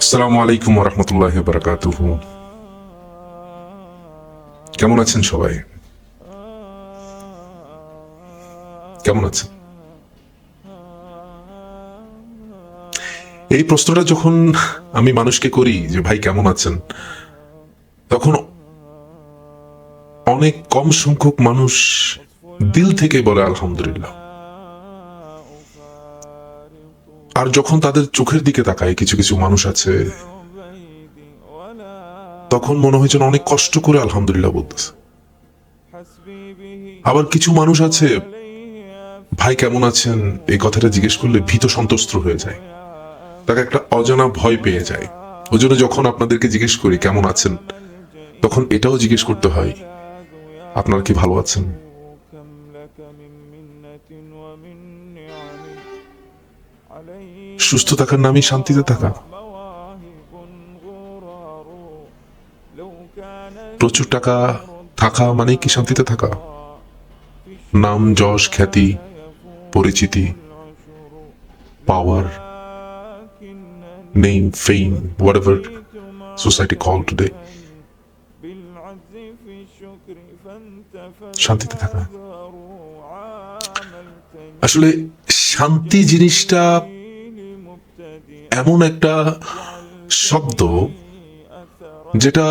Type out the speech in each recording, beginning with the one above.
আসসালামু আলাইকুম ওয়া রাহমাতুল্লাহি ওয়া বারাকাতুহু। কেমন আছেন সবাই? কেমন আছেন? এই প্রশ্নটা যখন আমি মানুষকে করি যে ভাই কেমন আছেন, তখন অনেক কম সংখ্যক মানুষ দিল থেকে বলে আলহামদুলিল্লাহ। আর যখন তাদের চোখের দিকে তাকায় কিছু কিছু মানুষ আছে, তখন মনে হয় যেন অনেক কষ্ট করে আলহামদুলিল্লাহ বলতেছে। আবার কিছু মানুষ আছে ভাই কেমন আছেন এই কথাটা জিজ্ঞেস করলে ভীত সন্ত্রস্ত হয়ে যায়, তাকে একটা অজানা ভয় পেয়ে যায়। ওই জন্য যখন আপনাদেরকে জিজ্ঞেস করি কেমন আছেন, তখন এটাও জিজ্ঞেস করতে হয় আপনারা কি ভালো আছেন। সুস্থ থাকার নামই শান্তিতে থাকা। প্রচুর টাকা থাকা মানে কি শান্তিতে থাকা? নাম যশ খ্যাতি পরিচিতি পাওয়ার name fame whatever society call today, শান্তিতে থাকা। আসলে শান্তি জিনিসটা এমন একটা শব্দ যেটা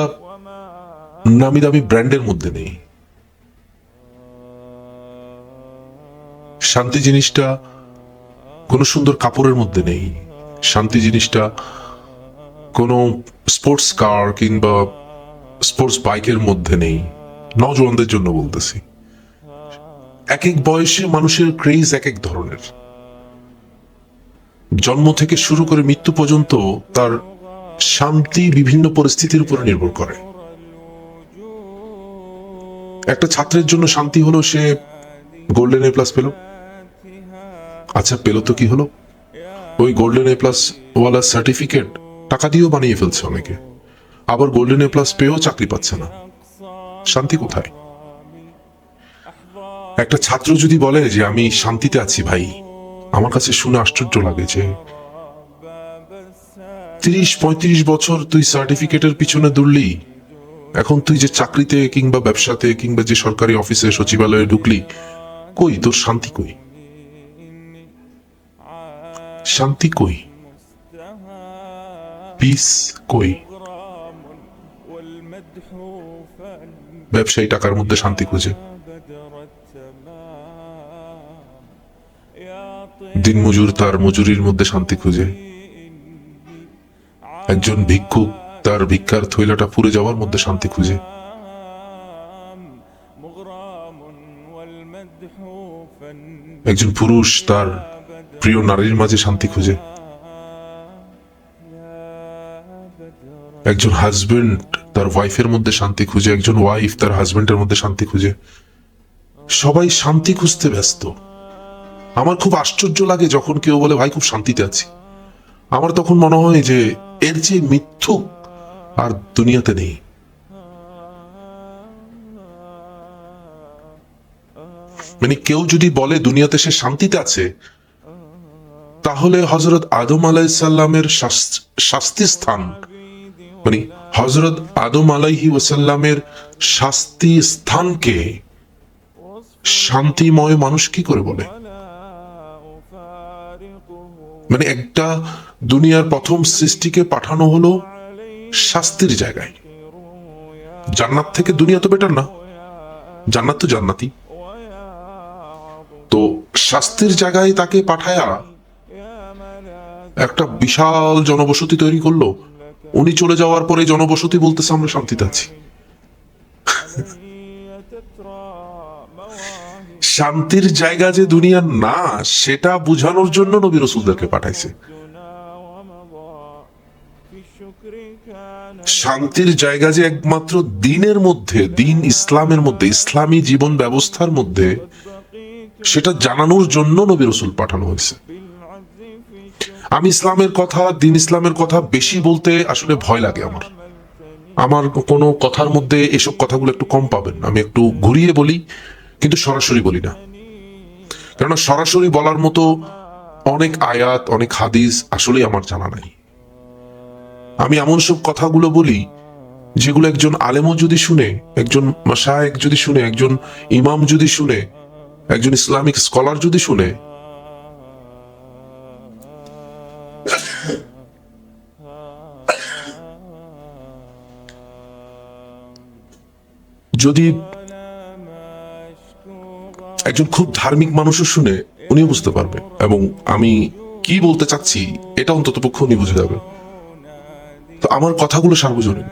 নামি দামি ব্র্যান্ডের মধ্যে নেই। শান্তি জিনিসটা কোনো সুন্দর কাপড়ের মধ্যে নেই। শান্তি জিনিসটা কোনো স্পোর্টস কার কিংবা স্পোর্টস বাইকের মধ্যে নেই। নওজওয়ানদের জন্য বলতেছি, এক এক বয়সে মানুষের ক্রেজ এক এক ধরনের। জন্ম থেকে শুরু করে মৃত্যু পর্যন্ত তার শান্তি বিভিন্ন পরিস্থিতির উপর নির্ভর করে। একটা ছাত্রের জন্য শান্তি হলো সে গোল্ডেন এ প্লাস পেল। আচ্ছা পেল তো কি হলো? ওই গোল্ডেন এ প্লাস ওয়ালা সার্টিফিকেট টাকা দিয়েও বানিয়ে ফেলছে অনেকে। আবার গোল্ডেন এ প্লাস পেয়েও চাকরি পাচ্ছে না। শান্তি কোথায়? একটা ছাত্র যদি বলে যে আমি শান্তিতে আছি ভাই, আমার কাছে শুনে আশ্চর্য লাগে যে 30-35 বছর তুই সার্টিফিকেটের পিছনে দৌড়লি, এখন তুই যে চাকরিতে কিংবা ব্যবসাতে কিংবা যে সরকারি অফিসে সচিবালয়ে ঢুকলি, কই তোর শান্তি কই? শান্তি কই? পিস কই? ব্যবসায়ী টাকার মধ্যে শান্তি খুঁজে, দিনমজুর তার মজুরির মধ্যে শান্তি খুঁজে, একজন ভিক্ষুক তার ভিক্ষার থৈলাটা পুড়ে যাওয়ার মধ্যে শান্তি খুঁজে, একজন পুরুষ তার প্রিয় নারীর মাঝে শান্তি খুঁজে, একজন হাজবেন্ড তার ওয়াইফের মধ্যে শান্তি খুঁজে, একজন ওয়াইফ তার হাজবেন্ডের মধ্যে শান্তি খুঁজে। সবাই শান্তি খুঁজতে ব্যস্ত। আমার খুব আশ্চর্য লাগে যখন কেউ বলে ভাই খুব শান্তিতে আছি। আমার তখন মনে হয় যে এর যে মিথ্যুক আর দুনিয়াতে নেই। মানে কেউ যদি বলে দুনিয়াতে সে শান্তিতে আছে, তাহলে হযরত আদম আলাইহিস সালামের শাস্তি স্থান, মানে হযরত আদম আলাইহি ওয়াসাল্লামের শাস্তি স্থানকে শান্তিময় মানুষ কি করে বলে? মানে একটা দুনিয়ার প্রথম সৃষ্টিকে পাঠানো হলো শাস্তির জায়গায়। জান্নাত থেকে দুনিয়া তো বেটার না, জান্নাত তো জান্নাতি। তো শাস্তির জায়গায় তাকে পাঠায়া একটা বিশাল জনবসতি তৈরি করলো। উনি চলে যাওয়ার পরে জনবসতি বলতেছে আমরা শান্তিতে আছি। শান্তির জায়গা যে দুনিয়া না, সেটা বুঝানোর জন্য নবী রাসূলদেরকে পাঠাইছে। শান্তির জায়গা যে একমাত্র দিনের মধ্যে, দিন ইসলামের মধ্যে, ইসলামী জীবন ব্যবস্থার মধ্যে, সেটা জানানোর জন্য নবী রাসূল পাঠানো হয়েছে। আমি ইসলামের কথা, দিন ইসলামের কথা বেশি বলতে আসলে ভয় লাগে আমার। আমার কোনো কথার মধ্যে এসব কথাগুলো একটু কম পাবেন। আমি একটু ঘুরিয়ে বলি, কিন্তু সরাসরি বলি না। কেননা সরাসরি বলার মতো অনেক আয়াত, অনেক হাদিস আসলেই আমার জানা নাই। আমি এমন সব কথাগুলো বলি যেগুলো একজন আলেমও যদি শুনে, একজন মাশায়েখ যদি শুনে, একজন ইমাম যদি শুনে, একজন ইসলামিক স্কলার যদি শুনে, যদি একজন খুব ধার্মিক মানুষও শুনে, উনিও বুঝতে পারবে এবং আমি কি বলতে চাচ্ছি এটা অন্তত পক্ষে উনি বুঝে যাবে। তো আমার কথাগুলো সার্বজনীন,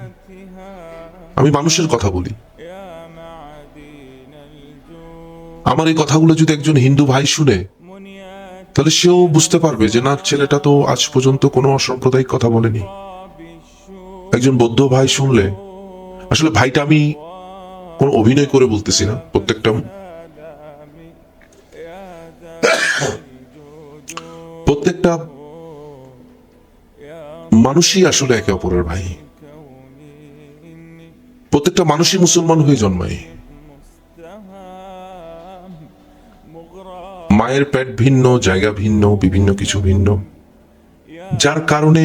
আমি মানুষের কথা বলি। আমার এই কথাগুলো যদি একজন হিন্দু ভাই শুনে, তাহলে সেও বুঝতে পারবে যে না, ছেলেটা তো আজ পর্যন্ত কোনো অসাম্প্রদায়িক কথা বলেনি। একজন বৌদ্ধ ভাই শুনলে, আসলে ভাইটা আমি কোনো অভিনয় করে বলতেছি না, প্রত্যেকটা মানুষই আসলে একে অপরের ভাই। প্রত্যেকটা মানুষই মুসলমান হয়ে জন্মায়। মায়ের পেট ভিন্ন, জায়গা ভিন্ন, বিভিন্ন কিছু ভিন্ন, যার কারণে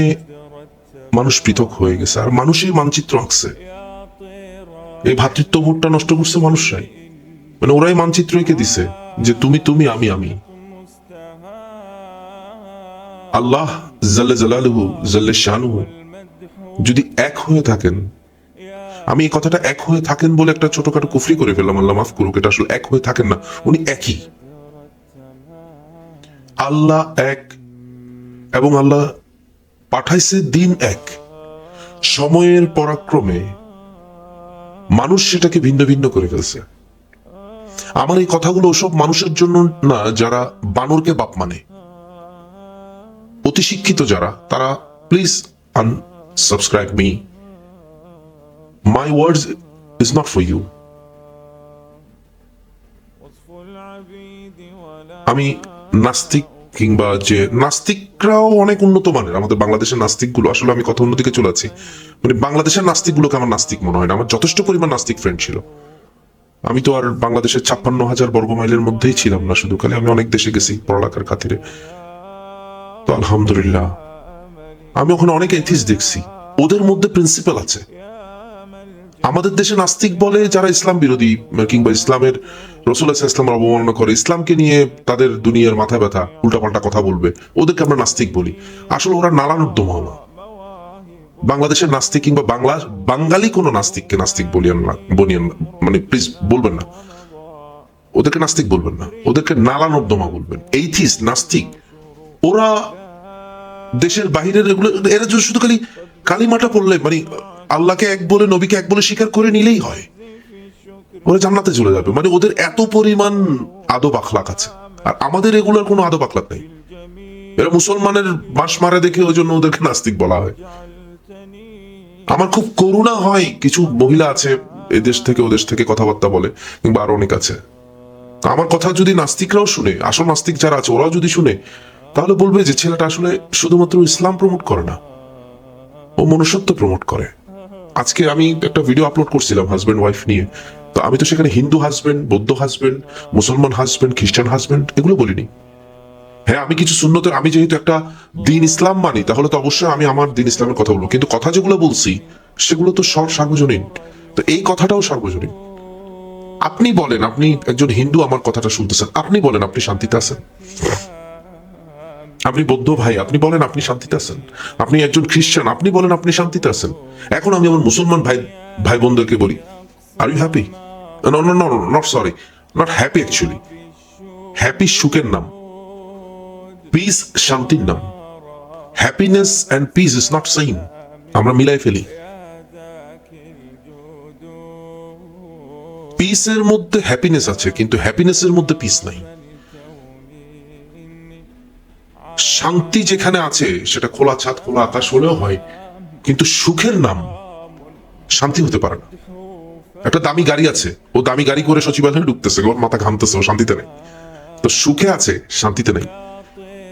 মানুষ পৃথক হয়ে গেছে। আর মানুষই মানচিত্র আঁকছে। এই ভ্রাতৃত্ববোধটা নষ্ট করছে মানুষরাই, মানে ওরাই মানচিত্র এঁকে দিছে যে তুমি তুমি, আমি আমি। আল্লাহ জাল্লে জালালুহু জাল্লে শানুহু যদি এক হয়ে থাকেন, আমি এই কথাটা এক হয়ে থাকেন বলে একটা ছোটখাটো কুফরি করে ফেললাম, আল্লাহ মাফ করুক, এটা আসলে এক হয়ে থাকেন না, উনি একই। আল্লাহ এক এবং আল্লাহ পাঠাইছে দিন এক। সময়ের পরাক্রমে মানুষ সেটাকে ভিন্ন ভিন্ন করে ফেলছে। আমার এই কথাগুলো ওসব মানুষের জন্য না যারা বানরকে বাপ মানে, অতি শিক্ষিত যারা, তারা please unsubscribe me. My words is not for you. আমি নাস্তিক কিংবা যে নাস্তিকরাও অনেক উন্নত মানের, আমাদের বাংলাদেশের নাস্তিকগুলো, আসলে আমি কথা অন্যদিকে চলে আছি, মানে বাংলাদেশের নাস্তিকগুলোকে আমার নাস্তিক মনে হয় না। আমার যথেষ্ট পরিমাণ নাস্তিক ফ্রেন্ড ছিল। আমি তো আর বাংলাদেশের 56,000 বর্গমাইলের মধ্যেই ছিলাম না শুধু, খালি আমি অনেক দেশে গেছি পড়ালেখার খাতিরে। তো আলহামদুলিল্লাহ আমি ওখানে অনেক এথিস্ট দেখছি, ওদের মধ্যে প্রিন্সিপাল আছে। আমাদের দেশে নাস্তিক বলে যারা ইসলাম বিরোধী কিংবা ইসলামের রাসূলুল্লাহ সাল্লাল্লাহু আলাইহি ওয়াসাল্লামের অবমাননা করে, ইসলামকে নিয়ে তাদের দুনিয়ার মাথা ব্যথা, উল্টাপাল্টা কথা বলবে, ওদেরকে আমরা নাস্তিক বলি। আসলে ওরা নালানুদ্দমা না। বাংলাদেশের নাস্তিক কিংবা বাঙালি কোন নাস্তিককে নাস্তিক বলিয়েন না, মানে প্লিজ বলবেন না, ওদেরকে নাস্তিক বলবেন না, ওদেরকে নালানুদ্দমা বলবেন। এইথিস্ট, নাস্তিক, ওরা দেশের বাহিরের এগুলো, এরা শুধু খালি কালিমাটা পড়লে, মানে আল্লাহকে এক বলে নবীকে এক বলে স্বীকার করে নিলেই হয়, ওরা জান্নাতে চলে যাবে। মানে ওদের এত পরিমাণ আদব আখলাক আছে, আর আমাদের এগুলোর কোনো আদব আখলাক নেই। এরা মুসলমানের বাঁশ মারা দেখে ওই জন্য ওদেরকে নাস্তিক বলা হয়। আমার খুব করুণা হয়, কিছু মহিলা আছে এদেশ থেকে ওদেশ থেকে কথাবার্তা বলে, কিংবা আরো অনেক আছে। আমার কথা যদি নাস্তিকরাও শুনে, আসল নাস্তিক যারা আছে ওরাও যদি শুনে, তাহলে বলবে যে ছেলেটা আসলে শুধুমাত্র ইসলাম প্রমোট করে না, ও মনুষ্যত্ব প্রমোট করে। আজকে আমি একটা ভিডিও আপলোড করছিলাম হাজবেন্ড ওয়াইফ নিয়ে, তো আমি তো সেখানে হিন্দু হাজবেন্ড, বৌদ্ধ হাজবেন্ড, মুসলমান হাজবেন্ড, খ্রিস্টান হাজবেন্ড এগুলো বলিনি। হ্যাঁ, আমি কিছু সুন্নতের, আমি যেহেতু একটা দিন ইসলাম মানি, তাহলে তো অবশ্যই আমি আমার দিন ইসলামের কথা বলবো, কিন্তু কথা যেগুলো বলছি সেগুলো তো সার্বজনীন। তো এই কথাটাও সার্বজনীন। আপনি বলেন, আপনি একজন হিন্দু আমার কথাটা শুনতেছেন, আপনি বলেন আপনি শান্তিতে আছেন? আপনি বৌদ্ধ ভাই, আপনি বলেন আপনি শান্তিতে আছেন? আপনি একজন খ্রিস্টান, আপনি বলেন আপনি শান্তিতে আছেন? এখন আমি আমার মুসলমান ভাই বোনদেরকে বলি, are you happy? No no no, not sorry, not happy actually. Happy সুখের নাম, পিস শান্তির নাম। Happiness and piece is not same, আমরা মিলাই ফেলি। পিসের মধ্যে হ্যাপিনেস আছে, কিন্তু হ্যাপিনেসের মধ্যে পিস নাই। শান্তি যেখানে আছে সেটা খোলা ছাদ খোলা আকাশ হলেও হয়, কিন্তু সুখের নাম শান্তি হতে পারে না। একটা দামি গাড়ি আছে, ও দামি গাড়ি করে সচিবালয়ে ঢুকতেছে, ওর মাথা ঘামতেছে, ও শান্তিতে নেই। তো সুখে আছে, শান্তিতে নেই।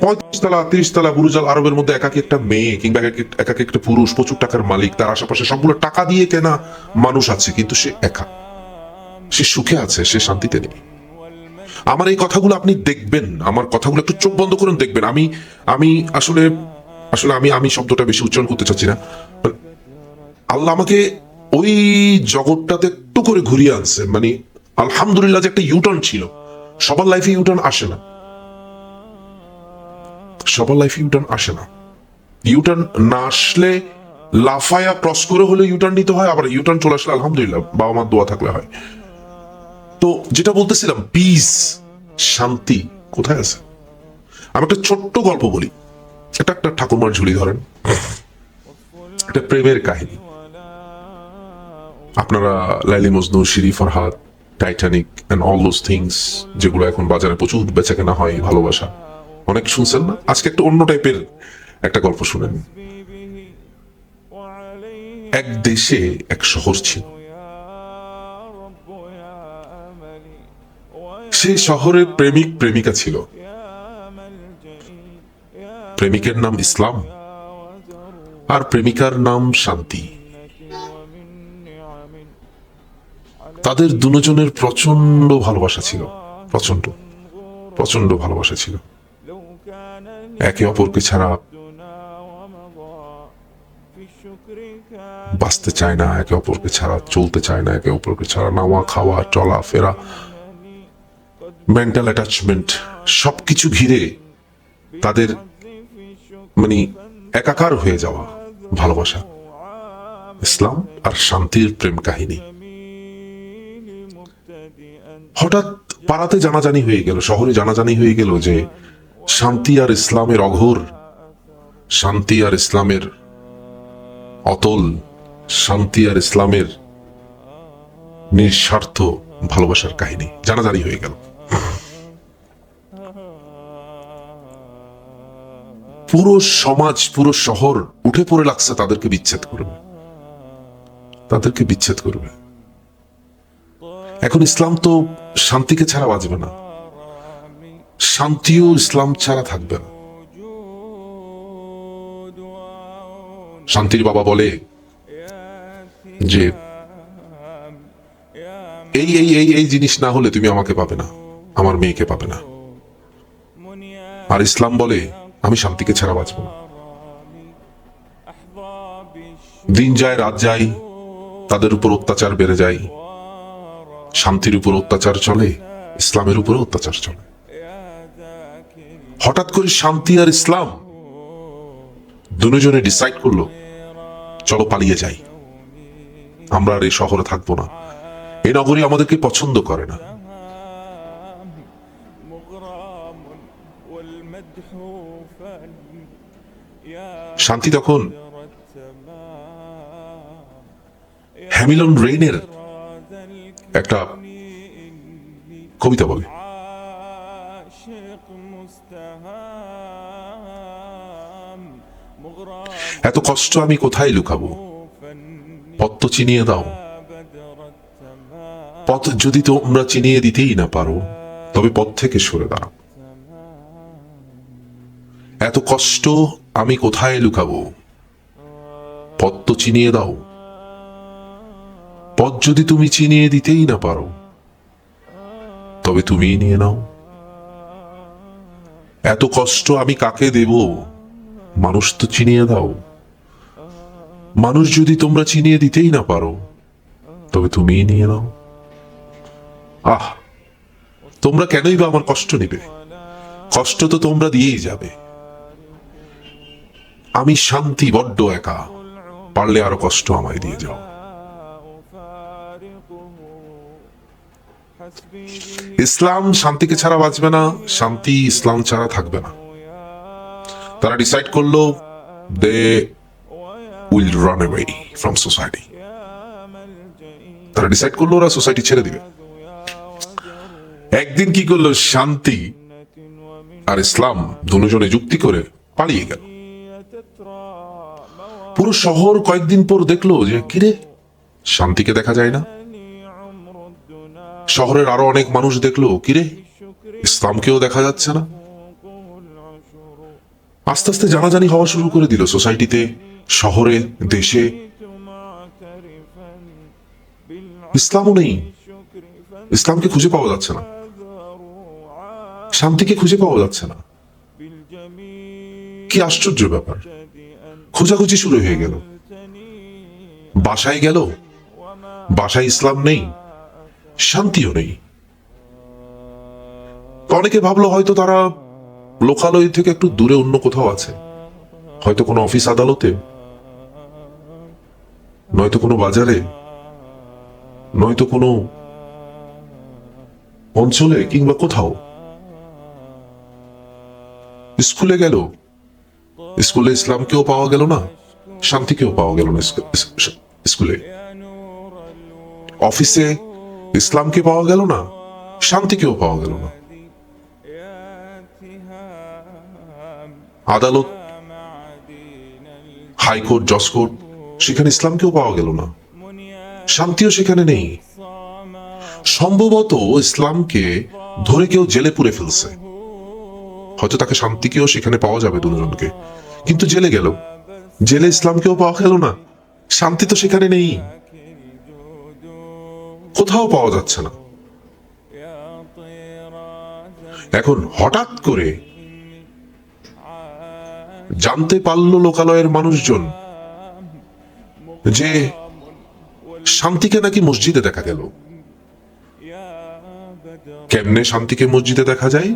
35 তলা 30 তলা বুরুজ আল আরবের মধ্যে একাকি একটা মেয়ে কিংবা একাকি একটা পুরুষ, প্রচুর টাকার মালিক, তার আশেপাশে সবগুলো টাকা দিয়ে কেনা মানুষ আছে, কিন্তু সে একা, সে সুখে আছে, সে শান্তিতে নেই। আমার এই কথাগুলো আপনি দেখবেন, আমার কথাগুলো একটু চোখ বন্ধ করুন, দেখবেন। আমি আসলে আসলে আমি শব্দটা বেশি উচ্চারণ করতে চাচ্ছি না। আল্লাহ আমাকে ওই জগৎটাতে একটু করে ঘুরিয়ে আনছে, মানে আলহামদুলিল্লাহ যে একটা ইউটার্ন ছিল। সবার লাইফে ইউটার্ন আসে না, সবার লাইফে ইউটার্ন আসে না। ইউটার্ন না আসলে লাফায়া ক্রস করে হলে ইউটার্ন নিতে হয়, আবার ইউটার্ন চলে আসলে আলহামদুলিল্লাহ বাবা মার দোয়া থাকলে হয়। তো যেটা বলতেছিলাম, পিস, শান্তি কোথায় আছে? আমি একটা ছোট্ট গল্প বলি। এটা একটা ঠাকুরমার ঝুলি ধরেন, একটা প্রেমের কাহিনী। আপনারা Laili Majnu, Shiri Farhad, Titanic and all those things, যেগুলো এখন বাজারে প্রচুর বেচা কেনা হয়, ভালোবাসা অনেক শুনছেন না? আজকে একটা অন্য টাইপের একটা গল্প শুনেন। এক দেশে এক শহর ছিল। সেই শহরে প্রেমিক প্রেমিকা ছিল। প্রেমিকের নাম ইসলাম আর প্রেমিকার নাম শান্তি। তাদের দুজনের প্রচন্ড ভালোবাসা ছিল, প্রচন্ড প্রচন্ড ভালোবাসা ছিল। একে অপরকে ছাড়া বাঁচতে চায় না, একে অপরকে ছাড়া চলতে চায় না, একে অপরকে ছাড়া নাওয়া খাওয়া চলা ফেরা, মেন্টাল অ্যাটাচমেন্ট সবকিছু ঘিরে তাদের মানে একাকার হয়ে যাওয়া ভালোবাসা। ইসলাম আর শান্তির প্রেম কাহিনী। হঠাৎ পাড়াতে জানাজানি হয়ে গেল, শহরে জানাজানি হয়ে গেল যে শান্তি আর ইসলামের অঘোর, শান্তি আর ইসলামের অতল, শান্তি আর ইসলামের নিঃস্বার্থ ভালোবাসার কাহিনী জানাজানি হয়ে গেল। পুরো সমাজ, পুরো শহর উঠে পড়ে লাগছে তাদেরকে বিচ্ছেদ করবে, তাদেরকে বিচ্ছেদ করবে। এখন ইসলাম তো শান্তিকে ছাড়া বাঁচবে না, শান্তিও ইসলাম ছাড়া থাকবে না। শান্তির বাবা বলে যে এই এই এই এই জিনিস না হলে তুমি আমাকে পাবে না, আমার মেয়েকে পাবে না। আর ইসলাম বলে আমি শান্তিকে ছাড়া বাঁচব না। দিন যায় রাত যায়, তাদের উপর অত্যাচার বেড়ে যায়। শান্তির উপর অত্যাচার চলে, ইসলামের উপর অত্যাচার চলে। হঠাৎ করে শান্তি আর ইসলাম দুজনে ডিসাইড করলো চলো পালিয়ে যাই, আমরা আর এই শহরে থাকবো না, এই নগরী আমাদেরকে পছন্দ করে না। শান্তি তখন হ্যামিলন রেইনের একটা কবিতা বলে, এত কষ্ট আমি কোথায় লুকাবো, পথ তো চিনিয়ে দাও। পথ যদি তোমরা চিনিয়ে দিতেই না পারো, তবে পথ থেকে সরে দাঁড়াও। এত কষ্ট আমি কোথায় লুকাবো, পথ তো চিনিয়ে দাও। পথ যদি তুমি চিনিয়ে দিতেই না পারো, তবে তুমিই নিয়ে নাও। এত কষ্ট আমি কাকে দেব, মানুষ তো চিনিয়ে দাও। মানুষ যদি তোমরা চিনিয়ে দিতেই না পারো, তবে তুমিই নিয়ে নাও। আহ, তোমরা কেনই বা আমার কষ্ট নিবে, কষ্ট তো তোমরা দিয়েই যাবে। আমি শান্তি বড্ড একা, পারলে আরো কষ্ট আমায় দিয়ে যাও। ইসলাম শান্তিকে ছাড়া বাঁচবে না, শান্তি ইসলাম ছাড়া থাকবে না। তারা ডিসাইড করলো they will run away from society. তারা ডিসাইড করলো ওরা সোসাইটি ছেড়ে দিবে। একদিন কি করলো, শান্তি আর ইসলাম দুজনে যুক্তি করে পালিয়ে গেল। পুরো শহর কয়েকদিন পর দেখলো যে কিরে, শান্তিকে দেখা যায় না। শহরের আরো অনেক মানুষ দেখলো কিরে, ইসলামকেও দেখা যাচ্ছে না। আস্তে আস্তে জানাজানি হওয়া শুরু করে দিল সোসাইটিতে, শহরে, দেশে। ইসলামও নেই, ইসলামকে খুঁজে পাওয়া যাচ্ছে না, শান্তিকে খুঁজে পাওয়া যাচ্ছে না। কি আশ্চর্য ব্যাপার। খোঁজাখুঁজি শুরু হয়ে গেল। বাসায় গেল, বাসায় ইসলাম নেই, শান্তিও নেই। অনেকে ভাবলো হয়তো তারা লোকালয় থেকে একটু দূরে অন্য কোথাও আছে, হয়তো কোনো অফিস আদালতে, নয়তো কোনো বাজারে, নয়তো কোনো অঞ্চলে, কিংবা কোথাও। স্কুলে গেল, স্কুলে ইসলামকেও পাওয়া গেল না, শান্তিকেও পাওয়া গেল না স্কুলে। অফিসে ইসলামকে পাওয়া গেল না, শান্তিকেও পাওয়া গেল না। আদালত, হাইকোর্ট, জজ কোর্ট, সেখানে ইসলামকেও পাওয়া গেল না, শান্তিও সেখানে নেই। সম্ভবত ইসলামকে ধরে কেউ জেলে পুরে ফেলছে, হয়তো তাকে শান্তিকেও সেখানে পাওয়া যাবে দুজনকে, কিন্তু জেলে গেল, জেলে ইসলামকেও পাওয়া গেল না, শান্তি তো সেখানে নেই, কোথাও পাওয়া যাচ্ছে না। এখন হঠাৎ করে জানতে পারল লোকালয়ের মানুষজন যে শান্তিকে নাকি মসজিদে দেখা গেল। কেমনে শান্তিকে মসজিদে দেখা যায়?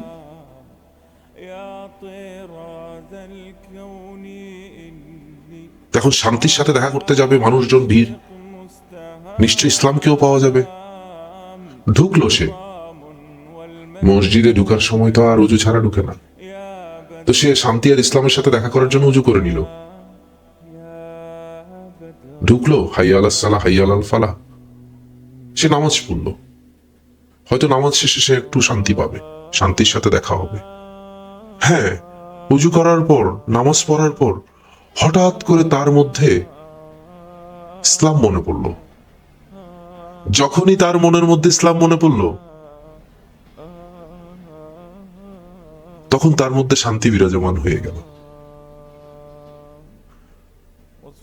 এখন শান্তির সাথে দেখা করতে যাবে মানুষজন, ভিড়, নিশ্চয় ইসলামকেও পাওয়া যাবে। ঢুকলো সে মসজিদে। ঢুকার সময় তো আর উজু ছাড়া ঢুকে না, তো সে শান্তি আর ইসলামের সাথে দেখা করার জন্য উজু করে নিল। ঢুকলো, হাইয়া আলাস সালাহ, হাইয়া আলাল ফালাহ, সে নামাজ পড়লো। হয়তো নামাজ শেষে সে একটু শান্তি পাবে, শান্তির সাথে দেখা হবে। হ্যাঁ, উজু করার পর, নামাজ পড়ার পর হঠাৎ করে তার মধ্যে ইসলাম মনে পড়ল। যখনই তার মনের মধ্যে ইসলাম মনে পড়ল, তখন তার মধ্যে শান্তি বিরাজমান হয়ে গেল।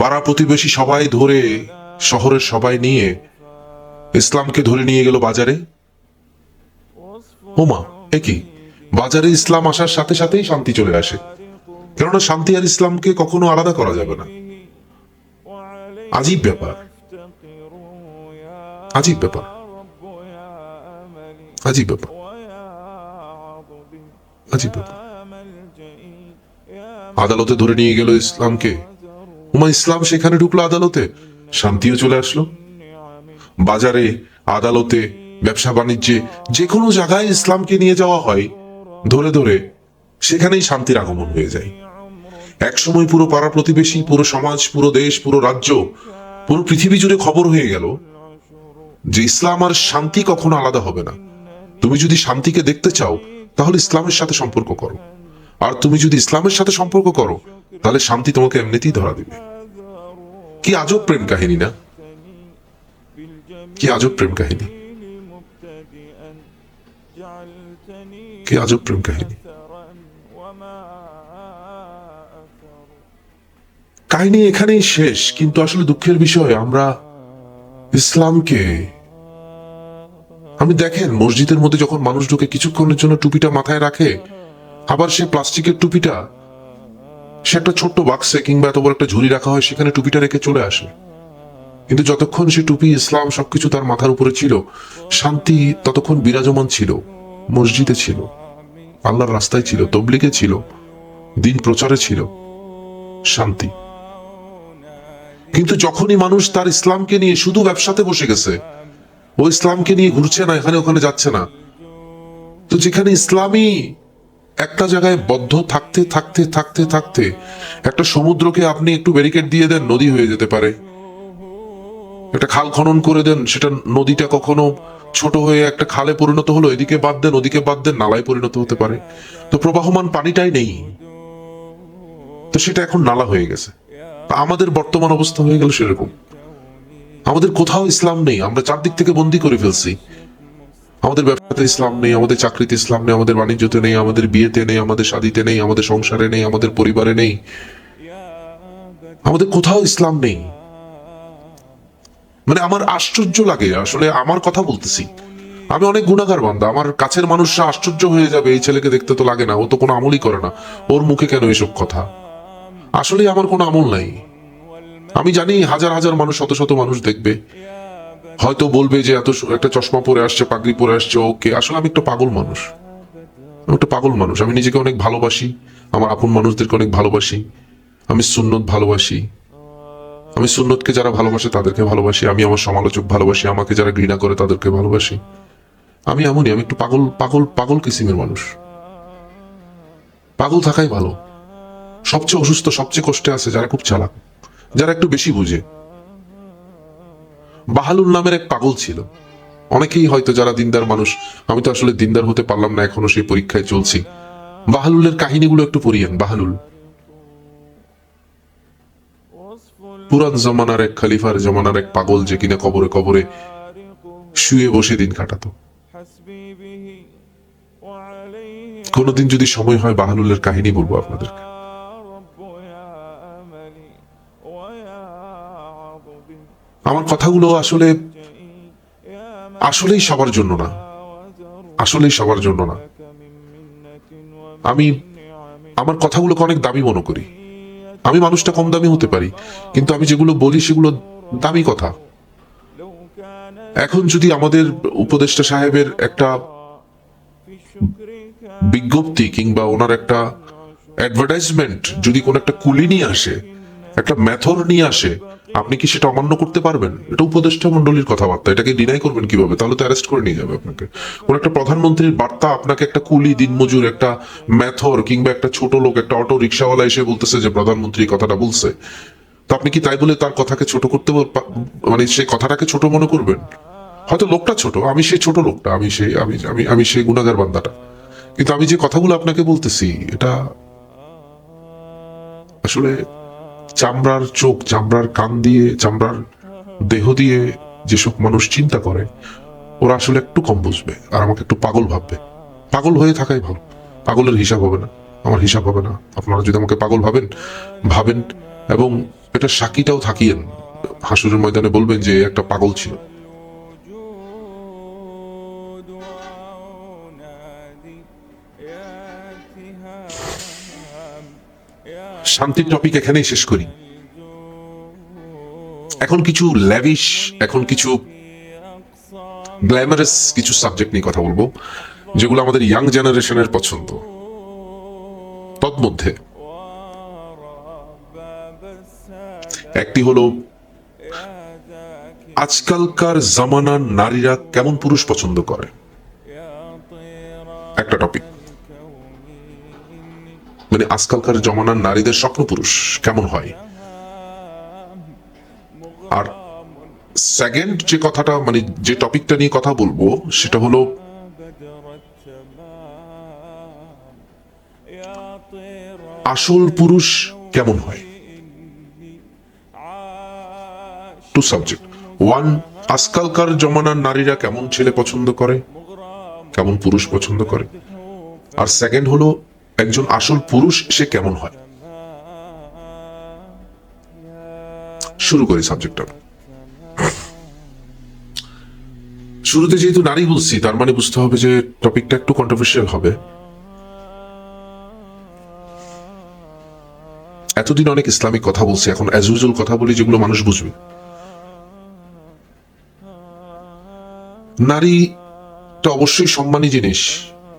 পাড়া প্রতিবেশী সবাই ধরে, শহরের সবাই নিয়ে ইসলামকে ধরে নিয়ে গেল বাজারে। ওমা, একই, বাজারে ইসলাম আসার সাথে সাথেই শান্তি চলে আসে, কেননা শান্তি আর ইসলামকে কখনো আলাদা করা যাবে না। আজীব ব্যাপার, আজীব ব্যাপার, আজীব ব্যাপার, আজীব ব্যাপার। আদালতে ধরে নিয়ে গেল ইসলামকে। ওমা, ইসলাম সেখানে ঢুকলো আদালতে, শান্তিও চলে আসলো। বাজারে, আদালতে, ব্যবসা বাণিজ্যে, যে কোনো জায়গায় ইসলামকে নিয়ে যাওয়া হয় ধরে ধরে, সেখানেই শান্তির আগমন হয়ে যায়। একসময় পুরো পাড়া প্রতিবেশী, পুরো সমাজ, পুরো দেশ, পুরো রাজ্য, পুরো পৃথিবী জুড়ে খবর হয়ে গেল যে ইসলাম আর শান্তি কখনো আলাদা হবে না। তুমি যদি শান্তিকে দেখতে চাও, তাহলে ইসলামের সাথে সম্পর্ক করো, আর তুমি যদি ইসলামের সাথে সম্পর্ক করো, তাহলে শান্তি তোমাকে এমনিতেই ধরা দিবে। কি আজব প্রেম কাহিনী না? কি আজব প্রেম কাহিনী, কি আজব প্রেম কাহিনী। কাহিনী এখানেই শেষ, কিন্তু আসলে দুঃখের বিষয়, আমরা ইসলামকে, আমি দেখেন মসজিদের মধ্যে যখন মানুষ ঢুকে কিছুক্ষণের জন্য টুপিটা মাথায় রাখে, আবার সে প্লাস্টিকের টুপিটা সে একটা ছোট্ট বাক্সে কিংবা এত বড় একটা ঝুড়ি রাখা হয়, সেখানে টুপিটা রেখে চলে আসে। কিন্তু যতক্ষণ সে টুপি, ইসলাম সবকিছু তার মাথার উপরে ছিল, শান্তি ততক্ষণ বিরাজমান ছিল, মসজিদে ছিল, আল্লাহর রাস্তায় ছিল, তবলিগে ছিল, দিন প্রচারে ছিল শান্তি। কিন্তু যখনই মানুষ তার ইসলামকে নিয়ে শুধু ব্যবসাতে বসে গেছে, ও ইসলামকে নিয়ে ঘুরছে না, এখানে ওখানে যাচ্ছে না, তো যেখানে ইসলামী একটা জায়গায় বদ্ধ থাকতে থাকতে থাকতে থাকতে, একটা সমুদ্রকে আপনি একটু ব্যারিকেড দিয়ে দেন, নদী হয়ে যেতে পারে। একটা খাল খনন করে দেন, সেটা নদীটা কখনো ছোট হয়ে একটা খালে পরিণত হলো, এদিকে বাদ দেন, ওদিকে বাদ দেন, নালায় পরিণত হতে পারে। তো প্রবাহমান পানিটাই নেই, তো সেটা এখন নালা হয়ে গেছে। আমাদের বর্তমান অবস্থা হয়ে গেল সেরকম। আমাদের কোথাও ইসলাম নেই, আমরা চারদিক থেকে বন্দি করে ফেলছি। আমাদের ব্যবসাতে ইসলাম নেই, আমাদের চাকরিতে ইসলাম নেই, আমাদের বাণিজ্যতে নেই, আমাদের বিয়েতে নেই, আমাদের শাদীতে নেই, আমাদের সংসারে নেই, আমাদের পরিবারে নেই, আমাদের কোথাও ইসলাম নেই। মানে আমার আশ্চর্য লাগে, আসলে আমার কথা বলতেছি, আমি অনেক গুণাগার বান্দা, আমার কাছের মানুষরা আশ্চর্য হয়ে যাবে, এই ছেলেকে দেখতে তো লাগে না, ও তো কোনো আমলই করে না, ওর মুখে কেন এসব কথা। আসলে আমার কোনো আমল নাই। আমি জানি হাজার হাজার মানুষ, শত শত মানুষ দেখবে, হয়তো বলবে যে এত একটা চশমা পরে আসছে, পাগড়ি পরে আসছে, ওকে। আসলে আমি একটা পাগল মানুষ, আমি একটা পাগল মানুষ। আমি নিজেকে অনেক ভালোবাসি, আমার আপন মানুষদেরকে অনেক ভালোবাসি, আমি সুন্নত ভালোবাসি, আমি সুন্নতকে যারা ভালোবাসে তাদেরকে ভালোবাসি, আমি আমার সমালোচক ভালোবাসি, আমাকে যারা ঘৃণা করে তাদেরকে ভালোবাসি। আমি এমনই, আমি একটু পাগল পাগল পাগল কিসিমের মানুষ। পাগল থাকাই ভালো। সবচেয়ে অসুস্থ, সবচেয়ে কষ্টে আছে যারা খুব চালাক, যারা একটু বেশি বুঝে। বাহালুল নামের এক পাগল ছিল, অনেকেই হয়তো যারা দিনদার মানুষ, আমি তো আসলে দিনদার হতে পারলাম না, এখনো সেই পরীক্ষায় চলছি। বাহালুলের কাহিনীগুলো একটু পড়িয়েন। বাহালুল পুরান জমানার এক খলিফার জমানার এক পাগল, যে কিনা কবরে কবরে শুয়ে বসে দিন কাটাতো। কোনোদিন যদি সময় হয় বাহালুলের কাহিনী বলবো আপনাদেরকে। আমার কথাগুলো আসলে আসলেই সবার জন্য না, আসলেই সবার জন্য না। আমি আমার কথাগুলোকে অনেক দামি মনে করি। আমি মানুষটা কম দামি হতে পারি, কিন্তু আমি যেগুলো বলি সেগুলো দামি কথা। এখন যদি আমাদের উপদেষ্টা সাহেবের একটা বিজ্ঞপ্তি কিংবা ওনার একটা অ্যাডভার্টাইজমেন্ট যদি কোন একটা কুলি নিয়ে আসে, একটা মেথড নিয়ে আসে, আপনি কি সেটা অমান্য করতে পারবেন? এটা উপদেষ্টা মন্ডলীর কথাবার্তা, এটাকে ডিনাই করবেন কিভাবে? তাহলে তো অ্যারেস্ট করে নিয়ে যাবে আপনাকে। কোন একটা প্রধানমন্ত্রীর বার্তা আপনাকে একটা কুলি, দিনমজুর, একটা মেথর কিংবা একটা ছোট লোক, একটা অটো রিক্সাওয়ালা এসে বলতেছে যে প্রধানমন্ত্রী কথাটা বলছে, তো আপনি কি তাই বলে তার কথাকে ছোট করতে মানে সেই কথাটাকে ছোট মনে করবেন? হয়তো লোকটা ছোট, আমি সেই ছোট লোকটা, আমি সেই আমি আমি আমি সেই গুণাগার বান্দাটা, কিন্তু আমি যে কথাগুলো আপনাকে বলতেছি এটা আসলে চামড়ার চোখ, চামড়ার কান দিয়ে, চামড়ার দেহ দিয়ে যেসব মানুষ চিন্তা করে, ওরা আসলে একটু কম বুঝবে আর আমাকে একটু পাগল ভাববে। পাগল হয়ে থাকাই ভালো, পাগলের হিসাব হবে না, আমার হিসাব হবে না। আপনারা যদি আমাকে পাগল ভাবেন এবং এটা সাক্ষীটাও থাকিয়েন, হাসুরের ময়দানে বলবেন যে একটা পাগল ছিল। শান্তির টপিক এখানেই শেষ করি। এখন কিছু ল্যাভিশ, এখন কিছু গ্ল্যামারাস কিছু সাবজেক্ট নিয়ে কথা বলবো, যেগুলো আমাদের ইয়াং জেনারেশনের পছন্দ। তন্মধ্যে একটি হলো আজকালকার জামানার নারীরা কেমন পুরুষ পছন্দ করে, একটা টপিক। মানে আজকালকার জমানার নারীদের স্বপ্ন পুরুষ কেমন হয়। আর সেকেন্ড যে কথাটা, মানে যে টপিকটা নিয়ে কথা বলবো, সেটা হলো আসল পুরুষ কেমন হয়। Two subject. ওয়ান, আজকালকার জমানার নারীরা কেমন ছেলে পছন্দ করে, কেমন পুরুষ পছন্দ করে। আর সেকেন্ড হলো একজন আসল পুরুষ সে কেমন হয়। শুরু করি সাবজেক্টটা। শুরুতে যেহেতু নারী বলছি, তার মানে বুঝতে হবে যে টপিকটা একটু কন্ট্রোভার্সিয়াল হবে। এতদিন অনেক ইসলামিক কথা বলছি, এখন অ্যাজ ইউজুয়াল কথা বলি যেগুলো মানুষ বুঝবে। নারীটা অবশ্যই সম্মানী জিনিস,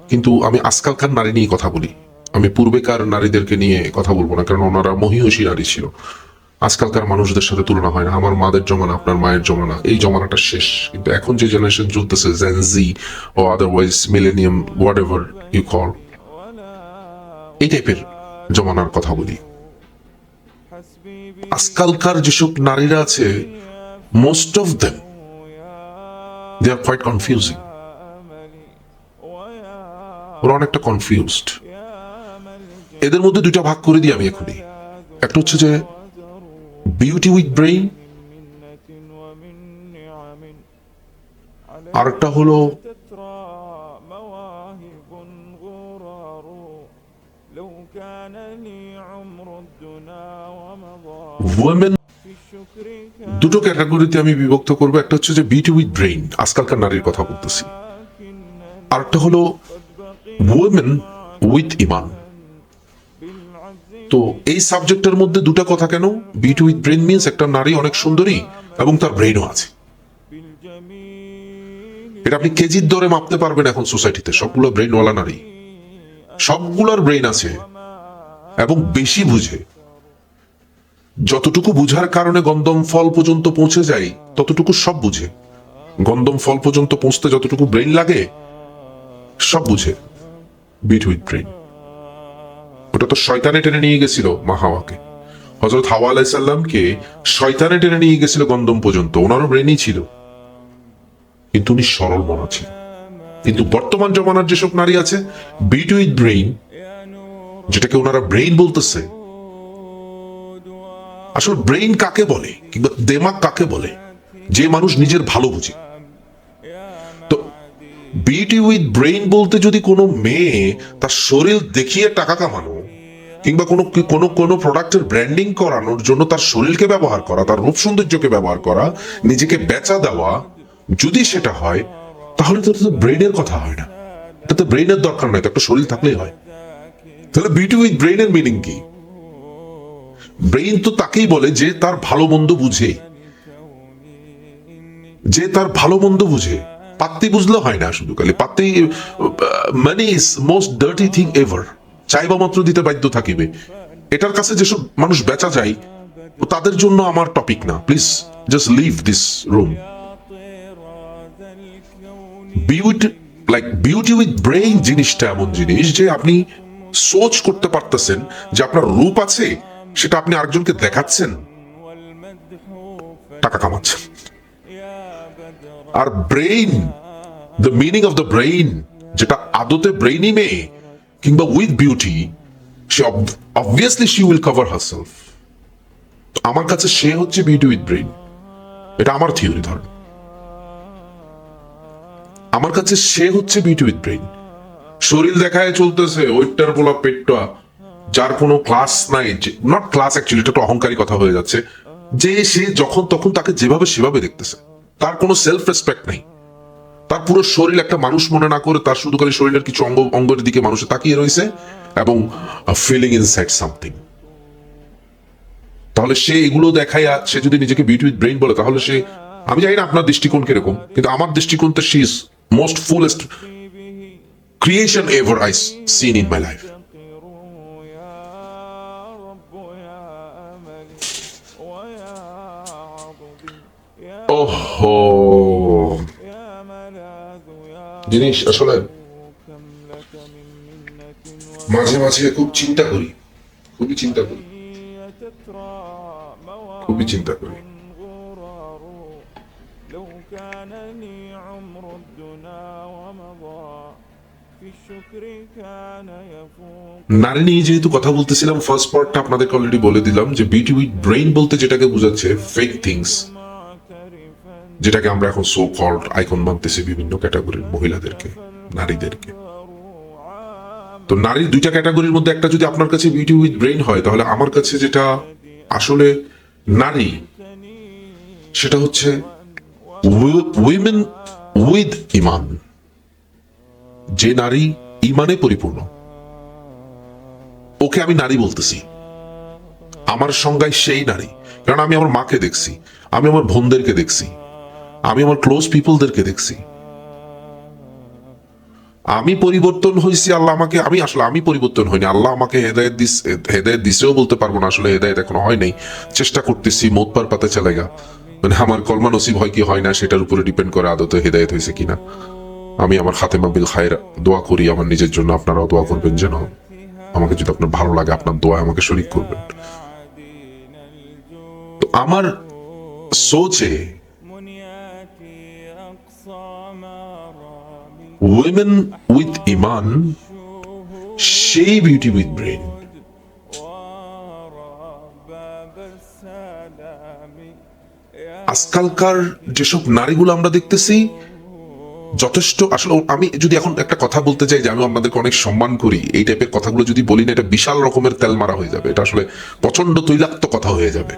কিন্তু আমি আজকালকার নারী নিয়ে কথা বলি। আমি পূর্বেকার নারীদেরকে নিয়ে কথা বলবো না, কারণ ওনারা মহিষী নারী ছিল। আজকালকার মানুষদের সাথে তুলনা হয় না। আমার মাদের জমানা, আপনার মায়ের জমানা, এই জমানাটা শেষ। কিন্তু এখন যে জেনারেশন চলতেছে, জেন জি ও otherwise millennium, whatever you call, এই টাইপের জমানার কথা বলি। আজকালকার যেসব নারীরা আছে, most of them they are quite confusing. ওরা অনেকটা কনফিউজড। এদের মধ্যে দুইটা ভাগ করে দিই আমি এখনই। একটা হচ্ছে যে বিউটি উইথ ব্রেইন, আরেকটা হলো ওমেন। দুটো ক্যাটাগরিতে আমি বিভক্ত করবো। একটা হচ্ছে যে বিউটি উইথ ব্রেইন, আজকালকার নারীর কথা বলতেছি। আরেকটা হলো ওমেন উইথ ইমান। তো এই সাবজেক্টের মধ্যে দুটা কথা কেন? বিউটি উইথ ব্রেন মিন্স একটা নারী অনেক সুন্দরী এবং তার ব্রেনও আছে। এটা আপনি কেজির দরে মাপতে পারবেন এখন সোসাইটিতে। সবগুলো ব্রেনওয়ালা নারী, সবগুলোর ব্রেন আছে এবং বেশি বুঝে। যতটুকু বুঝার কারণে গন্ধম ফল পর্যন্ত পৌঁছে যায় ততটুকু সব বুঝে। গন্ধম ফল পর্যন্ত পৌঁছতে যতটুকু ব্রেন লাগে সব বুঝে বিউটি উইথ ব্রেন। ওটা তো শয়তানে টেনে নিয়ে গেছিল মা হাওয়াকে। হযরত হাওয়া আলাইহিস সালামকে শয়তানে টেনে নিয়ে গেছিল গন্ধম পর্যন্ত। ওনারও ব্রেনই ছিল, কিন্তু উনি সরল মনা ছিল। কিন্তু বর্তমান জমানার যেসব নারী আছে বিউটি উইথ ব্রেইন, যেটাকে ওনারা ব্রেইন বলতেছে, আসলে ব্রেইন কাকে বলে কিংবা দেমাগ কাকে বলে? যে মানুষ নিজের ভালো বুঝে। তো বিউটি উইথ ব্রেইন বলতে যদি কোনো মেয়ে তার শরীর দেখিয়ে টাকা কামানো কিংবা কোনো কোনো কোনো প্রোডাক্টের ব্র্যান্ডিং করানোর জন্য তার শরীরকে ব্যবহার করা, তার রূপ সৌন্দর্যকে ব্যবহার করা, নিজেকে বেচা দেওয়া, যদি সেটা হয় তাহলে তো ব্রেইনের কথা হয় না। এটাতে ব্রেইনের দরকার নাই, তো একটা শরীর থাকলেই হয়। তাহলে বিউটি উইথ ব্রেইনের মিনিং কি? ব্রেইন তো তাকেই বলে যে তার ভালো মন্দ বুঝে, যে তার ভালো মন্দ বুঝে। পাত্তি বুঝলে হয় না শুধু, খালি পাত্তি money is most dirty thing ever. চাইবা মাত্র দিতে বাধ্য থাকিবে। এটার কাছে যেসব মানুষ বেচা যায় তাদের জন্য আমার টপিক না। Please just leave this room. Beauty with brain জিনিসটা এমন জিনিস যে আপনি সোচ করতে পারতেছেন যে আপনার রূপ আছে, সেটা আপনি আরেকজনকে দেখাচ্ছেন, টাকা কামাচ্ছেন। আর brain, the meaning of the brain, যেটা আদতে ব্রেইনই মেয়ে কিংবা উইথ বিউটি, সে obviously she will cover herself. আমার কাছে সে হচ্ছে বিউটি উইথ ব্রেইন। এটা আমার থিওরি। ধরেন আমার কাছে সে হচ্ছে বিউটি উইথ ব্রেইন। শরীর দেখায় চলতেছে, ওইটার বলা পেটটা, যার কোনো ক্লাস নাই, নট ক্লাস অ্যাকচুয়ালি, এটা একটা অহংকারী কথা হয়ে যাচ্ছে, যে সে যখন তখন তাকে যেভাবে সেভাবে দেখতেছে, তার কোনো সেলফ রেসপেক্ট নাই। তার পুরো শরীর একটা মানুষ মনে না করে তার শুধু খালি শরীরের কিছু অঙ্গের দিকে মানুষে তাকিয়ে রয়েছে এবং ফিলিং ইনসাইড সামথিং। তাহলে সে এগুলো দেখায়, সে যদি নিজেকে বিউটি উইথ ব্রেইন বলে, তাহলে সে, আমি জানি না আপনার দৃষ্টিকোণ কিরকম, কিন্তু আমার দৃষ্টিকোণতে she is most foolest creation ever I seen in my life. ওহো, জিনিস আসলে মাঝে মাঝে খুব চিন্তা করি, খুবই চিন্তা করি, খুবই চিন্তা করি। নারী নিয়ে যেহেতু কথা বলতেছিলাম, ফার্স্ট পার্টটা আপনাদেরকে অলরেডি বলে দিলাম যে বিউটি উইথ ব্রেইন বলতে যেটাকে বোঝাচ্ছে ফেক থিংস, যেটাকে আমরা এখন সো কল্ড আইকন মানতেছি বিভিন্ন ক্যাটাগরির মহিলাদেরকে, নারীদেরকে। তো নারীর দুইটা ক্যাটাগরির মধ্যে একটা যদি আপনার কাছে বিউটি উইথ ব্রেইন হয়, তাহলে আমার কাছে যেটা আসলে নারী, সেটা হচ্ছে উইমেন উইথ ইমান। যে নারী ইমানে পরিপূর্ণ, ওকে আমি নারী বলতেছি। আমার সংজ্ঞায় সেই নারী, কারণ আমি আমার মাকে দেখছি, আমি আমার বোনদেরকে দেখছি, আমি আমার ক্লোজ পিপলদেরকে দেখছি। আমি পরিবর্তন হয়েছি, আল্লাহ আমাকে, আমি পরিবর্তন হইনি, আল্লাহ আমাকে হেদায়েত দিছেও বলতে পারবো না, আসলে হেদায়েত এখনো হয় নাই, চেষ্টা করতেছি, মত পার পাতে চলেগা। মানে আমার কলমা নসিব হয় কি হয় না সেটার উপরে ডিপেন্ড করে আদতে হেদায়েত হয়েছে কিনা। আমি আমার খাতেমা বিল খায়ের দোয়া করি আমার নিজের জন্য, আপনারাও দোয়া করবেন যেন আমাকে, যদি আপনার ভালো লাগে আপনার দোয়া আমাকে শরীক করবেন। তো আমার সোচে উইমেন উইথ ইমান সেই বিউটি উইথ ব্রেইন। আজকালকার যেসব নারীগুলো আমরা দেখতেছি যথেষ্ট, আসলে আমি যদি এখন একটা কথা বলতে চাই যে আমি আপনাদেরকে অনেক সম্মান করি, এই টাইপের কথাগুলো যদি বলি না, এটা বিশাল রকমের তেল মারা হয়ে যাবে, এটা আসলে প্রচন্ড তৈলাক্ত কথা হয়ে যাবে।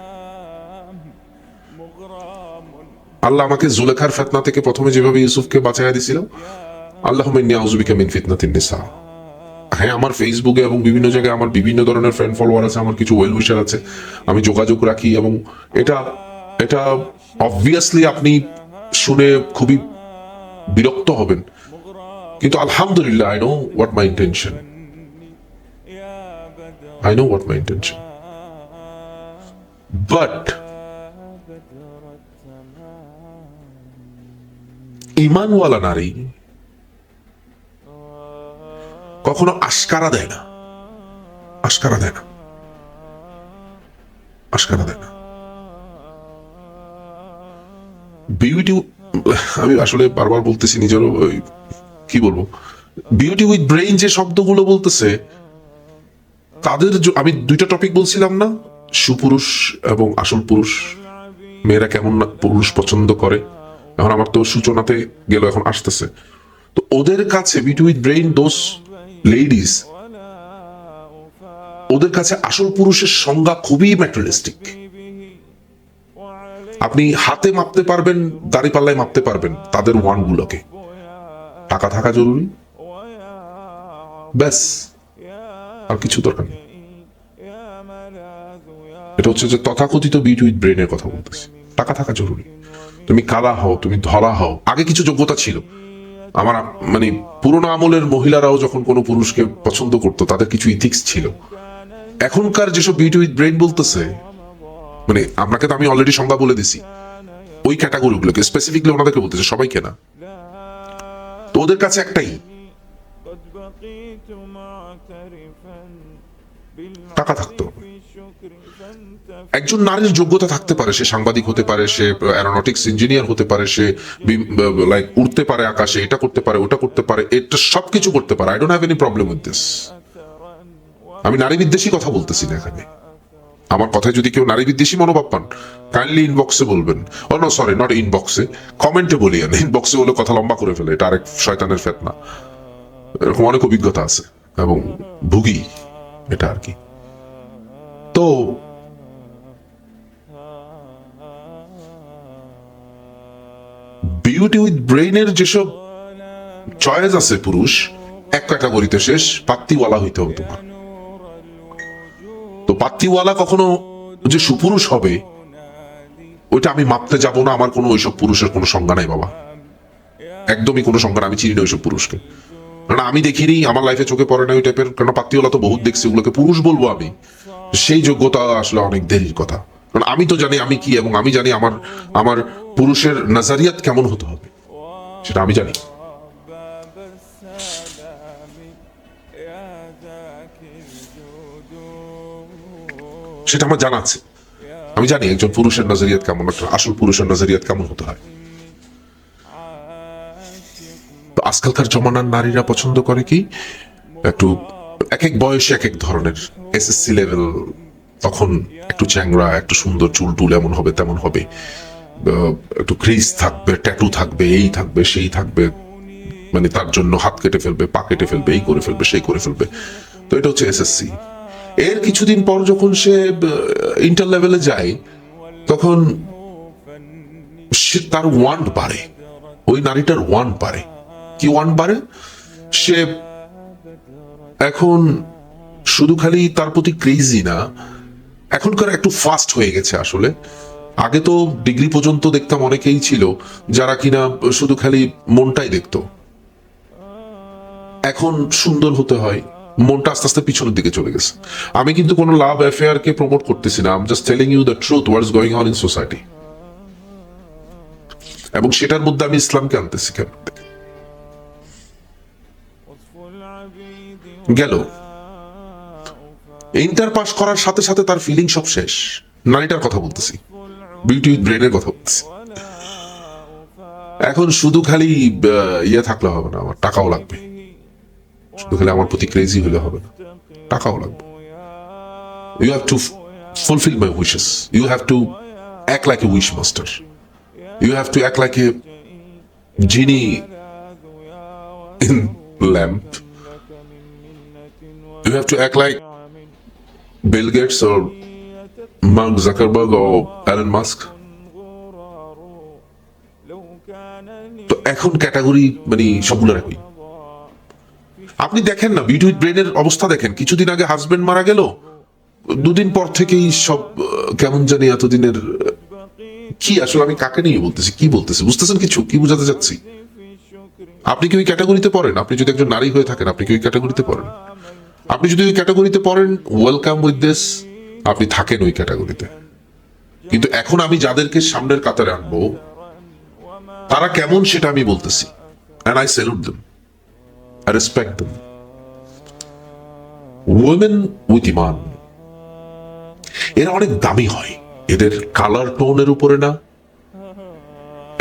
আল্লাহ আমাকে জুলেখার ফিতনা থেকে প্রথমে যেভাবে ইউসুফকে বাঁচাইয়া দিছিল, আল্লাহুম্মা ইন্নী আউযু বিকা মিন ফিতনাতিন নিসা, হ্যাঁ, আমার ফেসবুকে এবং বিভিন্ন জায়গায় আমার বিভিন্ন ধরনের ফ্রেন্ড ফলোয়ার আছে, আমার কিছু ওয়েল উইশার আছে, আমি যোগাযোগ রাখি, এবং এটা এটা অবভিয়াসলি আপনি শুনে খুবই বিরক্ত হবেন, কিন্তু আলহামদুলিল্লাহ I know what my intention, I know what my intention. But ইমানওয়ালা নারী কখনো আশকারা দেয় না, আশকারা দেয় না, আশকারা দেয় না। বিউটি, আমি আসলে বারবার বলতেছি নিজেরও, কি বলবো, বিউটি উইথ ব্রেইন যে শব্দগুলো বলতেছে তাদের আমি দুইটা টপিক বলছিলাম না, সুপুরুষ এবং আসল পুরুষ, মেয়েরা কেমন পুরুষ পছন্দ করে, এখন আমার তো সূচনাতে গেল, এখন আসতেছে। তো ওদের কাছে beauty with brain, those ladies, ওদের কাছে আসল পুরুষের সংজ্ঞা খুবই ম্যাটেরিয়ালিস্টিক। আপনি হাতে মাপতে পারবেন, দাড়িপাল্লায় মাপতে পারবেন তাদের ওয়ান গুলোকে। টাকা থাকা জরুরি, ব্যাস, আর কিছু দরকার নেই। এটা হচ্ছে যে তথাকথিত বিউটি উইথ ব্রেইনের কথা বলতেছি। টাকা থাকা জরুরি, তুমি কালা হও, তুমি ধলা হও, আগে কিছু যোগ্যতা ছিল। আমার মানে পুরোনো আমলের মহিলারাও যখন কোনো পুরুষকে পছন্দ করতো তাদের কিছু ইথিক্স ছিল। এখনকার যেসব বিউটি উইথ ব্রেইন বলতেছে, মানে আপনাকে তো আমি অলরেডি সংজ্ঞা বলে দিছি, ওই ক্যাটাগরিগুলোকে স্পেসিফিকলি ওনাদেরকে বলতেছে, সবাইকে না। তো ওদের কাছে একটাই, টাকা থাকতে হবে। একজন নারীর যোগ্যতা থাকতে পারে, সে সাংবাদিক হতে পারে, সে অ্যারোনটিক্স ইঞ্জিনিয়ার হতে পারে, সে লাইক উড়তে পারে আকাশে, এটা করতে পারে, ওটা করতে পারে, এটা সবকিছু করতে পারে। I don't have any problem with this. আমি নারী বিদ্বেষী কথা বলতেছি না এখানে। আমার কথায় যদি কেউ নারী বিদ্বেষী মনোভাব পান, কাইন্ডলি ইনবক্সে বলবেন। ও নো, সরি, নট ইনবক্সে, কমেন্টে বলিয়েন। ইনবক্সে বলে কথা লম্বা করে ফেলে, এটা আরেক শয়তানের ফেতনা। এরকম অনেক অভিজ্ঞতা আছে এবং ভুগি এটা আর কি। তো বিউটি উইথ ব্রেইনের যেসব চয়েস আছে পুরুষ, এক ক্যাটাগরিতে শেষ, পাত্তিওয়ালা হইতে হবে তোমার। তো পাত্তিওয়ালা কখনো যে সুপুরুষ হবে ওইটা আমি মাপতে যাব না। আমার কোনো ওইসব পুরুষের কোনো সংজ্ঞা নাই বাবা, একদমই কোনো সংজ্ঞা নাই। আমি চিনি না ওইসব পুরুষকে, কারণ আমি দেখিনি, আমার লাইফে চোখে পড়ে না ওই টাইপের। কারণ পাত্তিওয়ালা তো বহুত দেখছি, ওগুলোকে পুরুষ বলবো আমি, সেই যোগ্যতা আসলে অনেক দেরির কথা। কারণ আমি তো জানি আমি কি, এবং আমি জানি আমার আমার পুরুষের নজরিয়াত কেমন হতে হবে, সেটা আমি জানি। সেটা আমার জানা আছে, আমি জানি একজন পুরুষের নজরিয়াত কেমন, একটা আসল পুরুষের নজরিয়াত কেমন হতে হয়। তো আজকালকার জমানার নারীরা পছন্দ করে কি, একটু এক এক বয়সে এক এক ধরনের, এসএসসি লেভেল, তখন একটু চ্যাংরা, একটু সুন্দর, চুল টুল এমন হবে তেমন হবে, একটু ক্রিজ থাকবে, ট্যাটু থাকবে, এই থাকবে, সেই থাকবে, মানে তার জন্য হাত কেটে ফেলবে, পা কেটে ফেলবে, এই করে ফেলবে, সেই করে ফেলবে। তো এটা হচ্ছে এসএসসি। এর কিছুদিন পর যখন সে ইন্টার লেভেলে যায়, তখন সে তার ওয়ান্ট বাড়ে, ওই নারীটার ওয়ান্ট বাড়ে। কি ওয়ান্ট বাড়ে? সে এখন শুধু খালি তার প্রতি ক্রেজি না, এখনকার একটু ফাস্ট হয়ে গেছে আসলে। আগে তো ডিগ্রি পর্যন্ত দেখতাম অনেকেই ছিল যারা কিনা শুধু খালি মনটাই দেখতো। এখন সুন্দর হতে হয়, মনটা আস্তে আস্তে পিছনের দিকে চলে গেছে। আমি কিন্তু কোনো লাভ অ্যাফেয়ার কে প্রমোট করতেছি না, I am just telling you the truth, what is going on in society. এবং সেটার মধ্যে আমি ইসলামকে আনতেছি কেন। গেল ইন্টার পাস করার সাথে সাথে তার ফিলিং সব শেষ। নারীটার কথা বলতেছি, বিউটি উইথ ব্রেনের কথা বলতেছি। এখন শুধু খালি ইয়ে থাকলে হবে না, আমার টাকাও লাগবে। শুধু খালি আমার প্রতি ক্রেজি হলে হবে না, টাকাও লাগবে। You have to fulfil my wishes, you have to act like a wish master, you have to act like a genie in lamp, you have to act like Bill Gates or Mark Zuckerberg or Elon Musk. তো এখন category মানে সবগুলো একই। আপনি দেখেন না beauty ব্রেনের অবস্থা দেখেন, কিছুদিন আগে হাজবেন্ড মারা গেল, দুদিন পর থেকেই সব কেমন জানি এতদিনের কি আসলে আমি কাকে নিয়ে বলতেছি, কি বলতেছি বুঝতেছেন কিছু, কি বুঝাতে চাচ্ছি? আপনি কি ওই ক্যাটাগরিতে পড়েন? আপনি যদি একজন নারী হয়ে থাকেন, আপনি কি ওই ক্যাটাগরিতে পড়েন? আপনি যদি ওই ক্যাটাগরিতে পড়েন, ওয়েলকাম উইথ দিস, আপনি থাকেন ওই ক্যাটাগরিতে। কিন্তু এখন আমি যাদেরকে সামনের কাতারে আনবো তারা কেমন সেটা আমি বলতেছি, and I salute them, I respect them. Women with iman, এরা অনেক দামি হয়। এদের কালার টোনের উপরে না,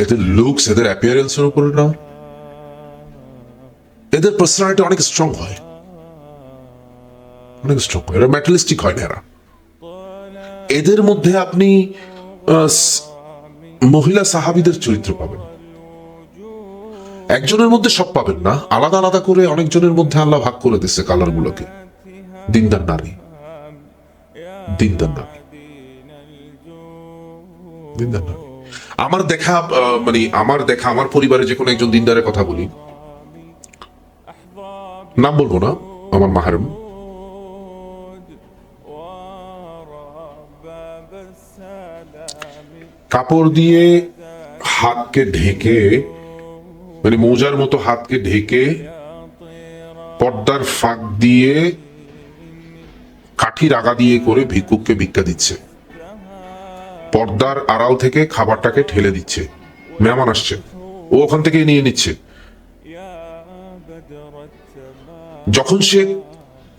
এদের লুকস, এদের অ্যাপিয়ারেন্সের উপরে না, এদের পার্সোনালিটি অনেক স্ট্রং হয়, অনেক স্ট্রং হয়। এরা ম্যাটেরিয়ালিস্টিক হয় না। এরা, এদের মধ্যে আপনি মহিলা সাহাবীদের চরিত্র পাবেন। একজনের মধ্যে সব পাবেন না, আলাদা আলাদা করে অনেকজনের মধ্যে আল্লাহ ভাগ করে দিচ্ছে কালার গুলোকে। দিনদার নারী, দিনদার নারী, দিনদার নারী। আমার দেখা মানে আমার পরিবারে যে কোনো একজন দিনদারের কথা বলি, নাম বলবো না, আমার মাহরম, কাপড় দিয়ে হাতকে ঢেকে, মানে মোজার মতো হাতকে ঢেকে পর্দার ফাঁক দিয়ে কাঠির আগা দিয়ে করে ভিক্ষুককে ভিক্ষা দিচ্ছে, পর্দার আড়াল থেকে খাবারটাকে ঠেলে দিচ্ছে। মেহমান আসছে, ও ওখান থেকে নিয়ে নিচ্ছে। যখন সে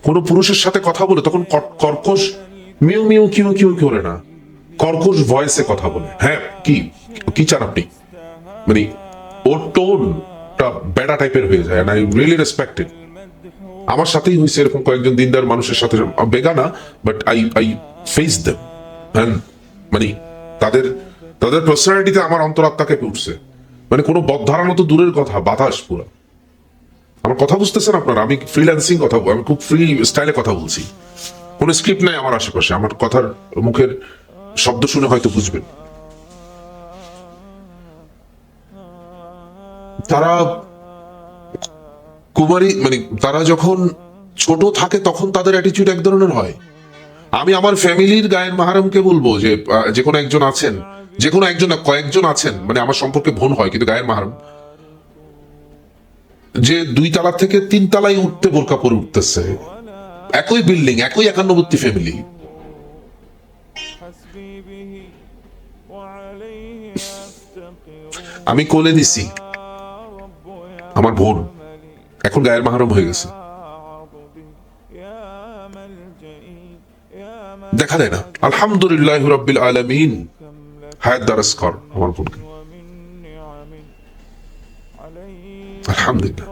কোনো পুরুষের সাথে কথা বলে তখন কর্কশ মিউ মিউ কিউ কিউ করে না, কর্কশ ভয়েসে কথা বলে। হ্যাঁ, কি কি চান আপনি? মানে ওর টোনটা বেড়া টাইপের হয়ে যায়, আই রিয়েলি রেসপেক্ট ইট। আমার সাথেই হয়েছে এরকম কয়েকজন দিনদার মানুষের সাথে, বেগানা, বাট আই ফেস দেম, মানে তাদের তাদের পার্সোনালিটিতে আমার অন্তরাত্মাকে উঠছে। মানে কোনো বদ্ধারানো তো দূরের কথা, বাতাস পুরো। আমার কথা বুঝতেছেন আপনারা? আমি ফ্রিল্যান্সিং কথা, আমি খুব ফ্রি স্টাইলে কথা বলছি, কোনো স্ক্রিপ্ট নাই আমার আশেপাশে। আমার কথার মুখের শব্দ শুনে হয়তো বুঝবেন। তারা কুমারী, মানে তারা যখন ছোট থাকে তখন তাদের অ্যাটিটিউড এক ধরনের হয়। আমি আমার ফ্যামিলির গায়ের মাহারমকে বলবো যে কোনো একজন আছেন, যে কোনো একজন না, কয়েকজন আছেন, মানে আমার সম্পর্কে বোন হয় কিন্তু গায়ের মাহারম, যে 2 তলা থেকে 3 তলায় উঠতে বোরকা পরে উঠতেছে, একই বিল্ডিং, একই 51 ফ্যামিলি। আমি কোলে দিছি আমার বোন, এখন গায়ের মাহরম হয়ে গেছে, দেখা দেয় না। আলহামদুলিল্লাহ রাব্বিল আলামিন, হায়াত দারাজ কর আমার বোনকে, আলহামদুলিল্লাহ।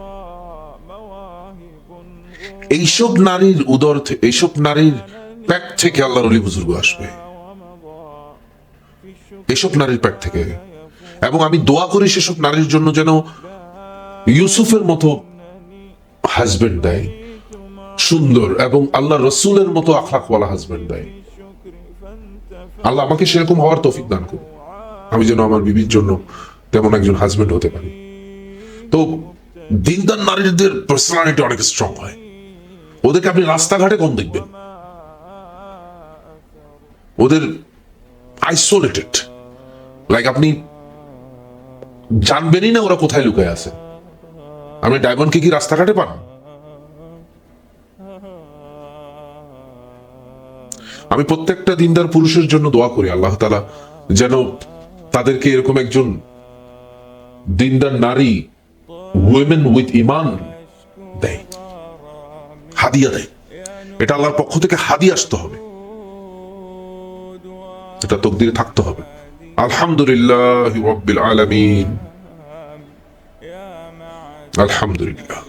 এইসব নারীর উদর থেকে, এইসব নারীর পেট থেকে আল্লাহর ওলি বুজুর্গ আসবে, এসব নারীর পেট থেকে। এবং আমি দোয়া করি সেসব নারীর জন্য যেন ইউসুফের মতো হাজবেন্ড দেয়, সুন্দর এবং আল্লাহ রসুলের মতো আখলাকওয়ালা হাজবেন্ড দেয়। আল্লাহ আমাকে সেরকম হওয়ার তৌফিক দান করুন, আমি যেন আমার বিবির জন্য তেমন একজন হাজবেন্ড হতে পারি। তো দিনদার নারীদের পার্সোনালিটি অনেক স্ট্রং হয়। ওদেরকে আপনি রাস্তাঘাটে কম দেখবেন, ওদের আইসোলেটেড, লাইক আপনি জানবেনই না ওরা কোথায় লুকায় আছে। আপনি ডায়মন্ডকে কি রাস্তাঘাটে পান? আমি প্রত্যেকটা দিনদার পুরুষের জন্য দোয়া করি আল্লাহ তাআলা যেন তাদেরকে এরকম একজন দিনদার নারী, উইমেন উইথ ইমান দেয়, হাদিয়া দেয়। এটা আল্লাহর পক্ষ থেকে হাদিয়া আসতে হবে, এটা তকদিরে থাকতে হবে। আলহামদুলিল্লাহি রাব্বিল আলামিন, আলহামদুলিল্লাহ।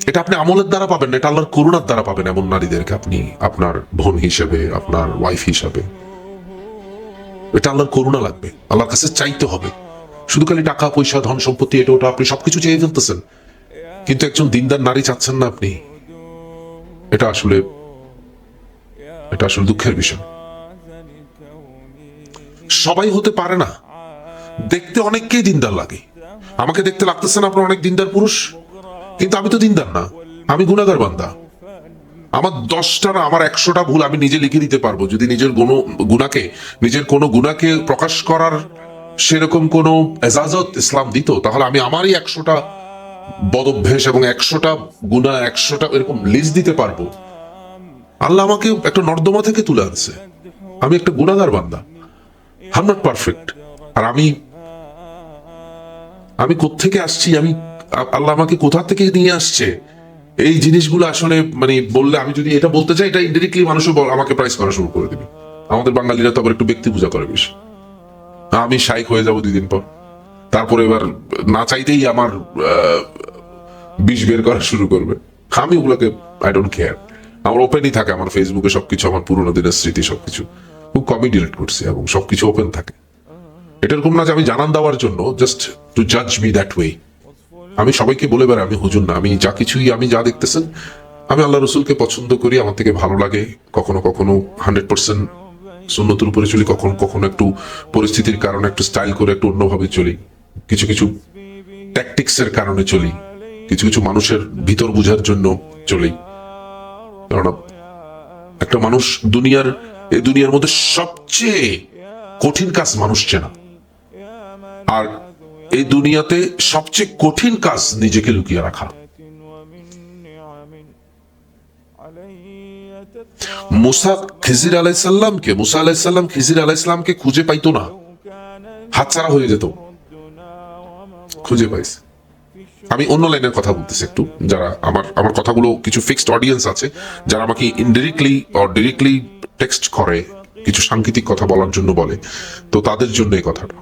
এটা আপনি আমলের দ্বারা পাবেন না, এটা আল্লাহর করুণার দ্বারা পাবেন। এমন নারীদেরকে আপনি আপনার বোন হিসেবে, আপনার ওয়াইফ হিসেবে, এটা আল্লাহর করুণা লাগবে, আল্লাহর কাছে চাইতে হবে। শুধু খালি টাকা পয়সা, ধন সম্পত্তি, এটা ওটা আপনি সবকিছু চেয়ে ফেলতেছেন, কিন্তু একজন দিনদার নারী চাচ্ছেন না আপনি। এটা আসলে দুঃখের বিষয়। সবাই হতে পারে না, দেখতে অনেককেই দিনদার লাগে, আমাকে দেখতে লাগতেছে না আপনার অনেক দিনদার পুরুষ, কিন্তু আমি তো দিনদার না, আমি গুনাহগার বান্দা। আমার 10টা না, আমার 100টা ভুল আমি নিজে লিখে দিতে পারবো। যদি নিজের নিজের কোনো গুনাহকে প্রকাশ করার সেরকম কোনো এজাজত ইসলাম দিত, তাহলে আমি আমারই 100টা বদভ্যাস এবং 100টা গুনাহ, 100টা এরকম লিস্ট দিতে পারবো। আল্লাহ আমাকে একটা নর্দমা থেকে তুলে আনছে, আমি একটা গুনাহগার বান্দা, আই এম নট পারফেক্ট। আর আমি কোত্থেকে আসছি, আল্লাহ আমাকে কোথা থেকে নিয়ে আসছে, এই জিনিসগুলো আসলে মানে বললে, আমি যদি এটা বলতে চাই, এটা ইনডিরেক্টলি মানুষও আমাকে প্রাইস করা শুরু করে দিবে। আমাদের বাঙালিরা তো আবার একটু ব্যক্তি পূজা করে বেশি। আমি শাইক হয়ে যাব 2 দিন পর, তারপরে এবার না চাইতেই আমার বিষ বের করা শুরু করবে। আমি ওগুলোকে আই ডোন্ট কেয়ার। আমার ওপেনই থাকে, আমার ফেসবুকে সবকিছু, আমার পুরোনো দিনের স্মৃতি সবকিছু খুব কমই ডিলিট করছি এবং সবকিছু ওপেন থাকে। এটা এরকম না যে আমি জানান দেওয়ার জন্য, জাস্ট টু জাজ মি দ্যাট ওয়ে। আমি সবাইকে বলে বেড়াই আমি হুজুর না, আমি যা দেখতেছেন, আমি আল্লাহ রসুলকে পছন্দ করি, আমার থেকে ভালো লাগে। কখনো কখনো 100% সুন্নতের উপরে চলি, কখনো কখনো একটু পরিস্থিতির কারণে একটু স্টাইল করে একটু অন্যভাবে চলি, কিছু কিছু ট্যাকটিক্স এর কারণে চলি, কিছু কিছু মানুষের ভিতর বুঝার জন্য চলি। কারণ একটা মানুষ এই দুনিয়ার মধ্যে সবচেয়ে কঠিন কাজ মানুষ চেনা, আর এই দুনিয়াতে সবচেয়ে কঠিন কাজ নিজেকে লুকিয়ে রাখা। মুসা আলাইসাল্লাম খিজির আলাইসাল্লামকে খুঁজে পাইতো না, হাতছাড়া হয়ে যেত, খুঁজে পাইছে। আমি অন্য লাইনের কথা বলতেছি একটু, যারা আমার কথাগুলো কিছু ফিক্সড অডিয়েন্স আছে, যারা আমাকে ইনডিরেক্টলি অর ডিরেক্টলি টেক্সট করে, কিছু সাংকেতিক কথা বলার জন্য বলে, তো তাদের জন্য এই কথাটা।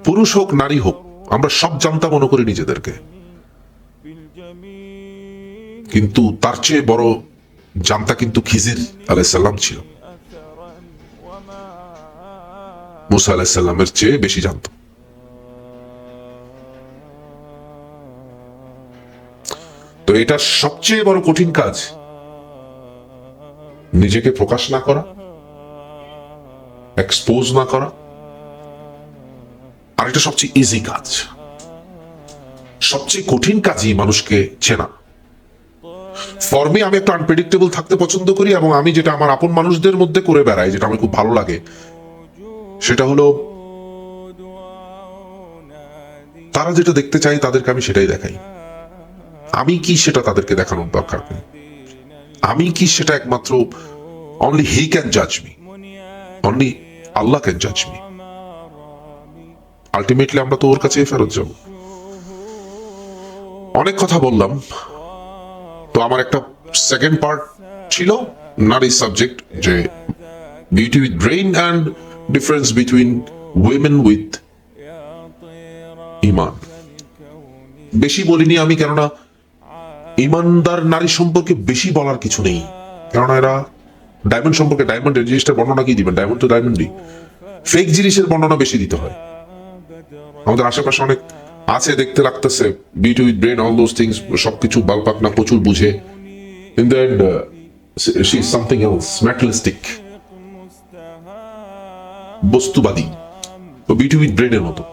পুরুষ হোক নারী হোক, আমরা সব জানতা মনে করি নিজেদেরকে, কিন্তু তার চেয়ে বড় জানতা কিন্তু খিজির আলাইসাল্লাম ছিল। মুসা আলাইসাল্লামের চেয়ে বেশি জানত। তো এটা সবচেয়ে বড় কঠিন কাজ, নিজেকে প্রকাশ না করা, এক্সপোজ না করা। আর এটা সবচেয়ে ইজি কাজ, সবচেয়ে কঠিন কাজই মানুষকে চেনা। ফর্মে আমি একটা আনপ্রেডিক্টেবল থাকতে পছন্দ করি, এবং আমি যেটা আমার আপন মানুষদের মধ্যে করে বেড়াই, যেটা আমার খুব ভালো লাগে, সেটা হলো তারা যেটা দেখতে চাই তাদেরকে আমি সেটাই দেখাই। আমি কি সেটা তাদেরকে দেখানোর দরকার নেই। আমি কি সেটা একমাত্র অনলি হি ক্যান জাজ মি, অনলি আল্লাহ ক্যান জাজ মি। আলটিমেটলি আমরা তো ওর কাছে ফেরত যাব। অনেক কথা বললাম, তো আমার একটা সেকেন্ড পার্ট ছিল নারী সাবজেক্ট, যে beauty with brain and difference between women with ইমান। বেশি বলিনি আমি, কেননা ইমানদার নারী সম্পর্কে বেশি বলার কিছু নেই, কেননা এরা ডায়মন্ড সম্পর্কে, ডায়মন্ডের জিনিসটার বর্ণনা কি দিবেন, ডায়মন্ড তো ডায়মন্ডই, ফেক জিনিসের বর্ণনা বেশি দিতে হয়। আমাদের আশেপাশে অনেক আছে, দেখতে লাগতেছে beauty with brain, all those things, সবকিছু বালপাক না, প্রচুর বুঝে, in the end she is something else, materialistic, বস্তুবাদী, তো বিউটি উইথ ব্রেনের মতো।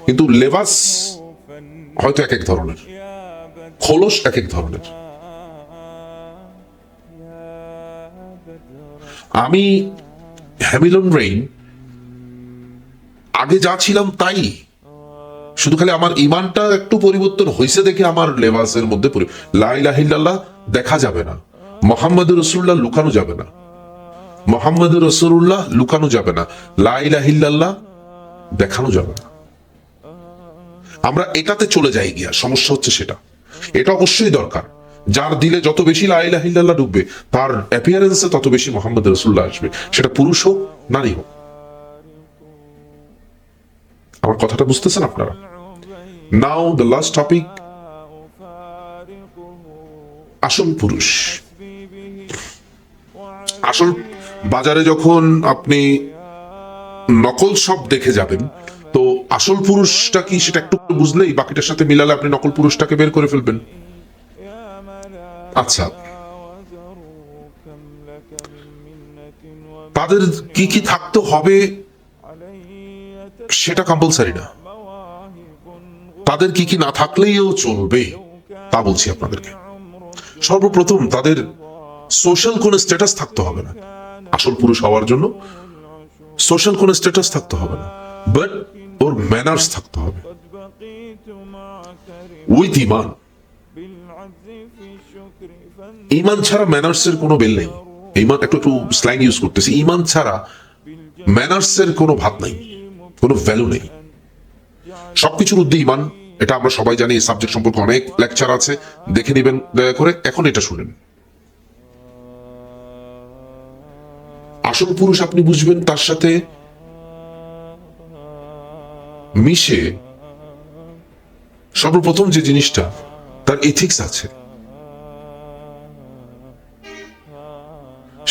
কিন্তু লেবাস হয়তো এক এক ধরনের, খোলস এক এক ধরনের। আমি হ্যামিলন রেইন আগে যা ছিলাম তাই, শুধু খালি আমার ইমানটা একটু পরিবর্তন হয়েছে দেখে আমার লেবাসের মধ্যে লা ইলাহা ইল্লাল্লাহ দেখা যাবে না, মুহাম্মাদুর রাসূলুল্লাহ লুকানো যাবে না, মুহাম্মাদুর রাসূলুল্লাহ লুকানো যাবে না, লা ইলাহা ইল্লাল্লাহ দেখানো যাবে না। আমরা এটাতে চলে যাই গিয়া, সমস্যা হচ্ছে সেটা। এটা অবশ্যই দরকার, যার দিলে যত বেশি লা ইলাহা ইল্লাল্লাহ ঢুকবে, তার অ্যাপিয়ারেন্সে তত বেশি মুহাম্মদ রাসূলুল্লাহ আসবে, সেটা পুরুষ হোক নারী হোক। আমার কথাটা বুঝতেছেন আপনারা? নাও দ্য লাস্ট টপিক, আসল পুরুষ। আসল বাজারে যখন আপনি নকল সব দেখে যাবেন, তো আসল পুরুষটা কি সেটা একটু বুঝলেই বাকিটার সাথে মিলালে আপনি নকল পুরুষটাকে বের করে ফেলবেন। আচ্ছা, তাদের কি কি থাকতে হবে সেটা কম্পালসারি না, তাদের কি কি না থাকলেও চলবে তা বলছি আপনাদেরকে। সর্বপ্রথম তাদের সোশ্যাল কোন স্ট্যাটাস থাকতে হবে না। আসল পুরুষ হওয়ার জন্য সোশ্যাল কোন স্ট্যাটাস থাকতে হবে না, বাট ওর ম্যানার্স থাকতে হবে উইথ ইমান। ইমান ছাড়া ম্যানার্স এর কোনো বেল নেই। ইমান একটু একটু স্ল্যাং ইউজ করতেছি, ইমান ছাড়া ম্যানার্স এর কোনো ভাত নেই, কোনো ভ্যালু নেই। সবকিছুর ঊর্ধ্বে ইমান, এটা আমরা সবাই জানি। এই সাবজেক্ট সম্পর্কে অনেক লেকচার আছে, দেখে নেবেন দয়া করে। এখন এটা শুনেন, আসল পুরুষ আপনি বুঝবেন তার সাথে মিশে সর্বপ্রথম যে জিনিসটা, তার এথিক্স আছে।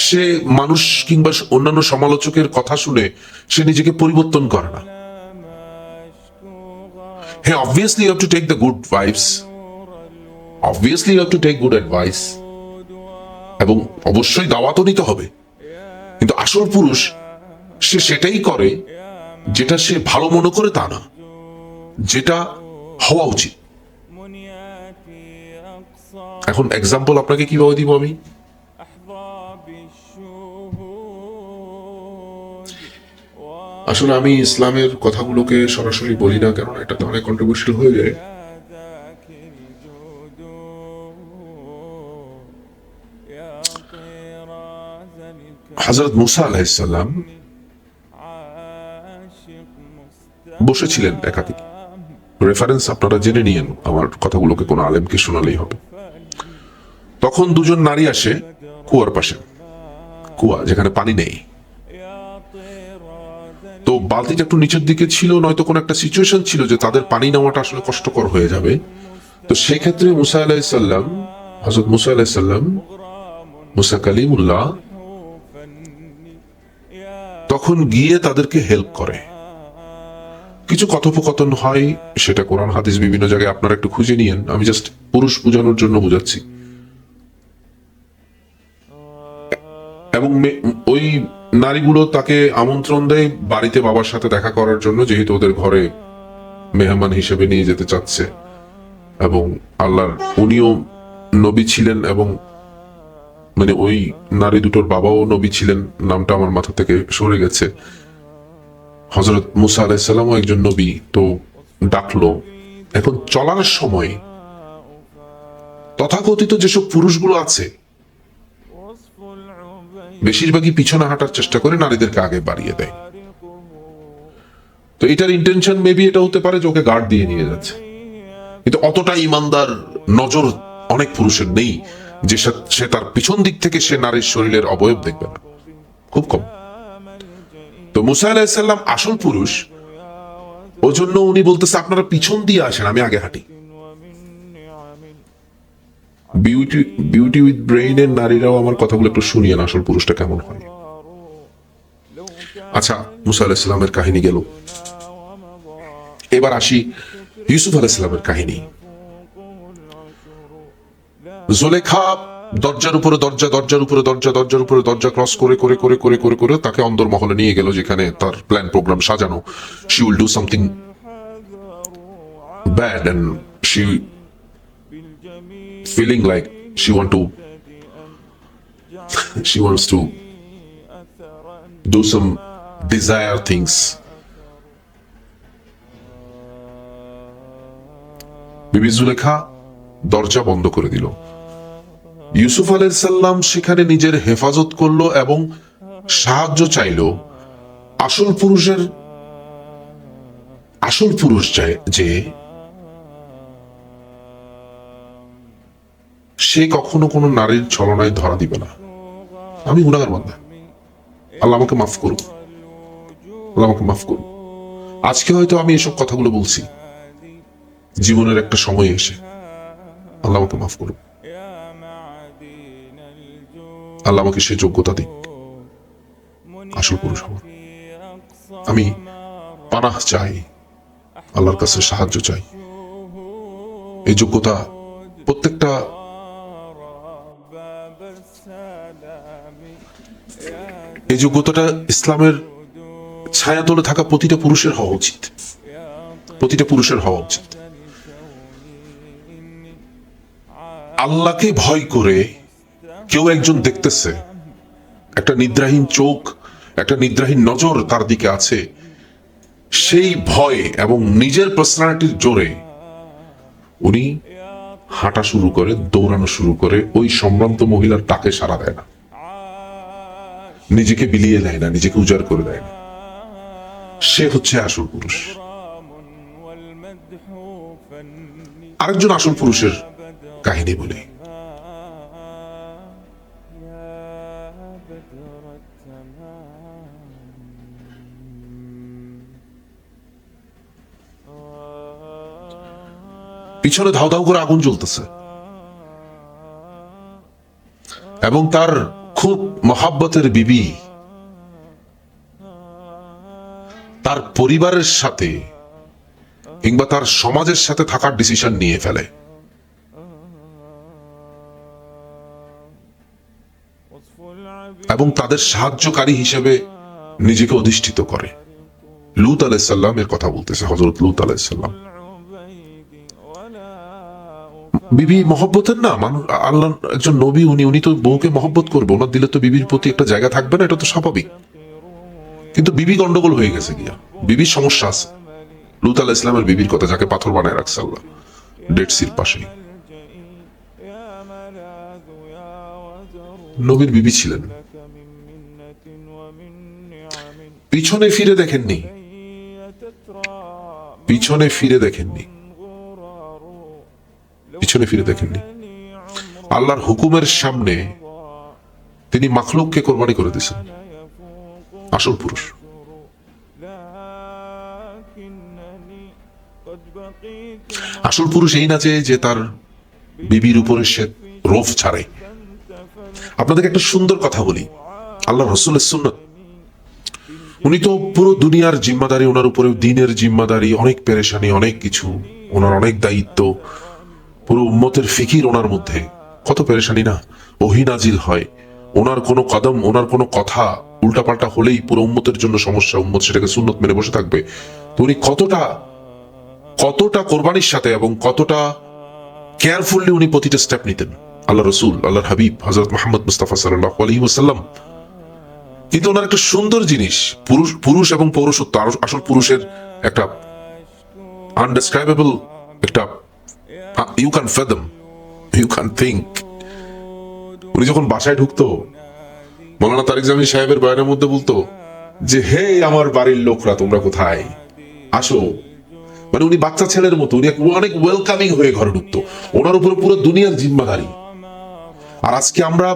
সে মানুষ কিংবা অন্যান্য সমালোচকের কথা শুনে সে নিজেকে পরিবর্তন করে না। হ্যাঁ, obviously you have to take the good vibes, obviously you have to take good advice, এবং অবশ্যই দাওয়াতও নিতে হবে। কিন্তু আসল পুরুষ সে সেটাই করে যেটা সে ভালো মনে করে তা না, যেটা হওয়া উচিত। এখন এক্সাম্পল আপনাকে কিভাবে দিব আমি? আসলে আমি ইসলামের কথাগুলোকে সরাসরি বলি না, কারণ এটাতে অনেক কন্ট্রোভার্সিয়াল হয়ে যায়। হযরত মুসা আলাইহিস সালাম বসেছিলেন একাধিক, রেফারেন্স আপনারা জেনে নিয়েন, আমার কথাগুলোকে কোনো আলেমকে শোনালেই হবে। তখন দুজন নারী আসে কুয়ার পাশে, কুয়া যেখানে পানি নেই। তো বালতিটা একটু নিচের দিকে ছিল, নয়তো কোনো একটা সিচুয়েশন ছিল যে তাদের পানি নেওয়াটা আসলে কষ্টকর হয়ে যাবে। তো সেক্ষেত্রে মুসা আলাইহিস সালাম, হযরত মুসা আলাইহিস সালাম, মুসা কালিমুল্লাহ, তখন গিয়ে তাদেরকে হেল্প করে। কিছু কথোপকথন হয়, সেটা কোরআন হাদিস বিভিন্ন জায়গায় আপনারা একটু খুঁজে নিয়েন, আমি জাস্ট পুরুষ বোঝানোর জন্য বুঝাচ্ছি। এবং ওই নারীগুলো তাকে আমন্ত্রণ দেয় বাড়িতে বাবার সাথে দেখা করার জন্য, যেহেতু ওদের ঘরে মেহমান হিসেবে নিয়ে যেতে চাচ্ছে। এবং আল্লাহর উনিও নবী ছিলেন, এবং মানে ওই নারী দুটোর বাবাও নবী ছিলেন, নামটা আমার মাথা থেকে সরে গেছে। হযরত মুসা আলাইহিস সালামও একজন নবী, তো ডাকলো। এখন চলার সময় তথাকথিত যেসব পুরুষগুলো আছে বেশিরভাগই পিছনে হাঁটার চেষ্টা করে, নারীদেরকে আগে বাড়িয়ে দেয়। তো এটার ইন্টেনশন মেবি এটা হতে পারে যে ওকে গার্ড দিয়ে নিয়ে যাচ্ছে, কিন্তু অতটা ইমানদার নজর অনেক পুরুষের নেই যে সে তার পিছন দিক থেকে সে নারীর শরীরের অবয়ব দেখবে না, খুব কম। তো মুসা আলাইহিস সালাম আসল পুরুষ, ওজন্য উনি বলতেছে আপনারা পিছন দিয়ে আসেন, আমি আগে হাঁটি। বিউটি উইথ ব্রেইন এর নারীরাও আমার কথাগুলো একটু শুনিয়েন, আসল পুরুষটা কেমন হয়। আচ্ছা, মুসা আলাইহিস সালামের কাহিনী গেল, এবার আসি ইউসুফ আলাইহিস সালামের কাহিনী। জুলেখা দরজার উপরে দরজা, দরজার উপরে দরজা, দরজার উপরে দরজা ক্রস করে করে করে করে করে করে তাকে অন্দরমহলে নিয়ে গেল, যেখানে তার প্ল্যান প্রোগ্রাম সাজানো। She will do something bad and she feeling like she wants to do some desire things. বিবি জুলেখা দরজা বন্ধ করে দিল। ইউসুফ আলাইহিস সালাম সেখানে নিজের হেফাজত করলো এবং সাহায্য চাইলো। আসল পুরুষ চায় যে সে কখনো কোনো নারীর ছলনায় ধরা দিবে না। আমি গুনাহগার বান্দা, আল্লাহ আমাকে মাফ করুন, আল্লাহ আমাকে মাফ করুন। আজকে হয়তো আমি এসব কথাগুলো বলছি জীবনের একটা সময় এসে, আল্লাহ আমাকে মাফ করুন, আল্লাহ আমাকে সে যোগ্যতা দিক আসল পুরুষ হওয়ার। আমি পানাহ চাই, আল্লাহর কাছে সাহায্য চাই। এই যোগ্যতা প্রত্যেকটা এই যোগ্যতাটা ইসলামের ছায়াতলে থাকা প্রতিটা পুরুষের হওয়া উচিত, প্রতিটা পুরুষের হওয়া উচিত। আল্লাহকে ভয় করে কেউ একজন দেখতেছে, একটা নিদ্রাহীন চোখ, একটা নিদ্রাহীন নজর তার দিকে আছে, সেই ভয় এবং নিজের পার্সোনালিটির জোরে উনি হাঁটা শুরু করে, দৌড়ানো শুরু করে, ওই সম্ভ্রান্ত মহিলার ডাকে সাড়া দেয় না, নিজেকে বিলিয়ে দেয় না, নিজেকে উজাড় করে দেয় না। সে হচ্ছে আসল পুরুষ। আরেকজন আসল পুরুষের কাহিনী বলি। পিছনে ধাউ ধাউ করে আগুন জ্বলতেছে এবং তার খুব মহাব্বতের বিবি তার পরিবারের সাথে কিংবা তার সমাজের সাথে থাকার ডিসিশন নিয়ে ফেলে। এবং তাদের সাহায্যকারী হিসেবে নিজেকে অধিষ্ঠিত করে। লূত আলাইহিস সালামের কথা বলতেছে, হযরত লূত আলাইহিস সালাম। বিবি মহব্বতের না, মানুষ আল্লাহ একজন নবী, উনি তো বউকে মহব্বত করবে, ওনার দিলে তো বিবির প্রতি একটা জায়গা থাকবে না, এটা তো স্বাভাবিক। কিন্তু বিবি গন্ডগোল হয়ে গেছে গিয়া, বিবির সমস্যা আছে। লূত আলাইহিস সালামের বিবির কথা, যাকে পাথর বানায় রাখছে আল্লাহ ডেড সির পাশে, নবীর বিবি ছিলেন। পিছনে ফিরে দেখেননি, পিছনে ফিরে দেখেননি, পিছনে ফিরে দেখেননি। আল্লাহর হুকুমের সামনে তিনি মাখলুককে কোরবানি করে দিয়েছেন। আসল পুরুষ। আসল পুরুষ এই না যে তার বিবির উপরে সে রোফ ছাড়ে। আপনাদেরকে একটা সুন্দর কথা বলি, আল্লাহ রাসূলের সুন্নাত, উনি তো পুরো দুনিয়ার জিম্মাদারি ওনার উপরে, দিনের জিম্মাদারি, অনেক পেরেশানি, অনেক কিছু, ওনার অনেক দায়িত্ব, পুরো উম্মতের ফিকির ওনার মধ্যে। কত পেরেশানি না, ওহী নাজিল হয়, ওনার কোনো কদম, ওনার কোনো কথা উল্টাপাল্টা হলেই পুরো উম্মতের জন্য সমস্যা, উম্মত সেটাকে সুন্নত মেনে বসে থাকবে। তো উনি কতটা কোরবানির সাথে এবং কতটা কেয়ারফুলি উনি প্রতিটা স্টেপ নিতেন, আল্লাহ রসুল, আল্লাহর হাবিব হযরত মুহাম্মদ মুস্তাফা সাল্লাল্লাহু আলাইহি ওয়াসাল্লাম। কিন্তু ওনার একটা সুন্দর জিনিস, পুরুষ এবং পৌরুষত্ব, আসল পুরুষের একটা আনডেসক্রাইবেবল একটা, you can fathom, you can think. উনি যখন বাসায় ঢুকতো, মৌলানা তারিক জামি সাহেবের বয়ানের মধ্যে বলতো যে, হে আমার বাড়ির লোকরা, তোমরা কোথায়, আসো। মানে উনি বাচ্চা ছেলের মতো, উনি অনেক ওয়েলকামিং হয়ে ঘরে ঢুকতো। ওনার উপরে পুরো দুনিয়ার জিম্মাদারি। আর আজকে আমরা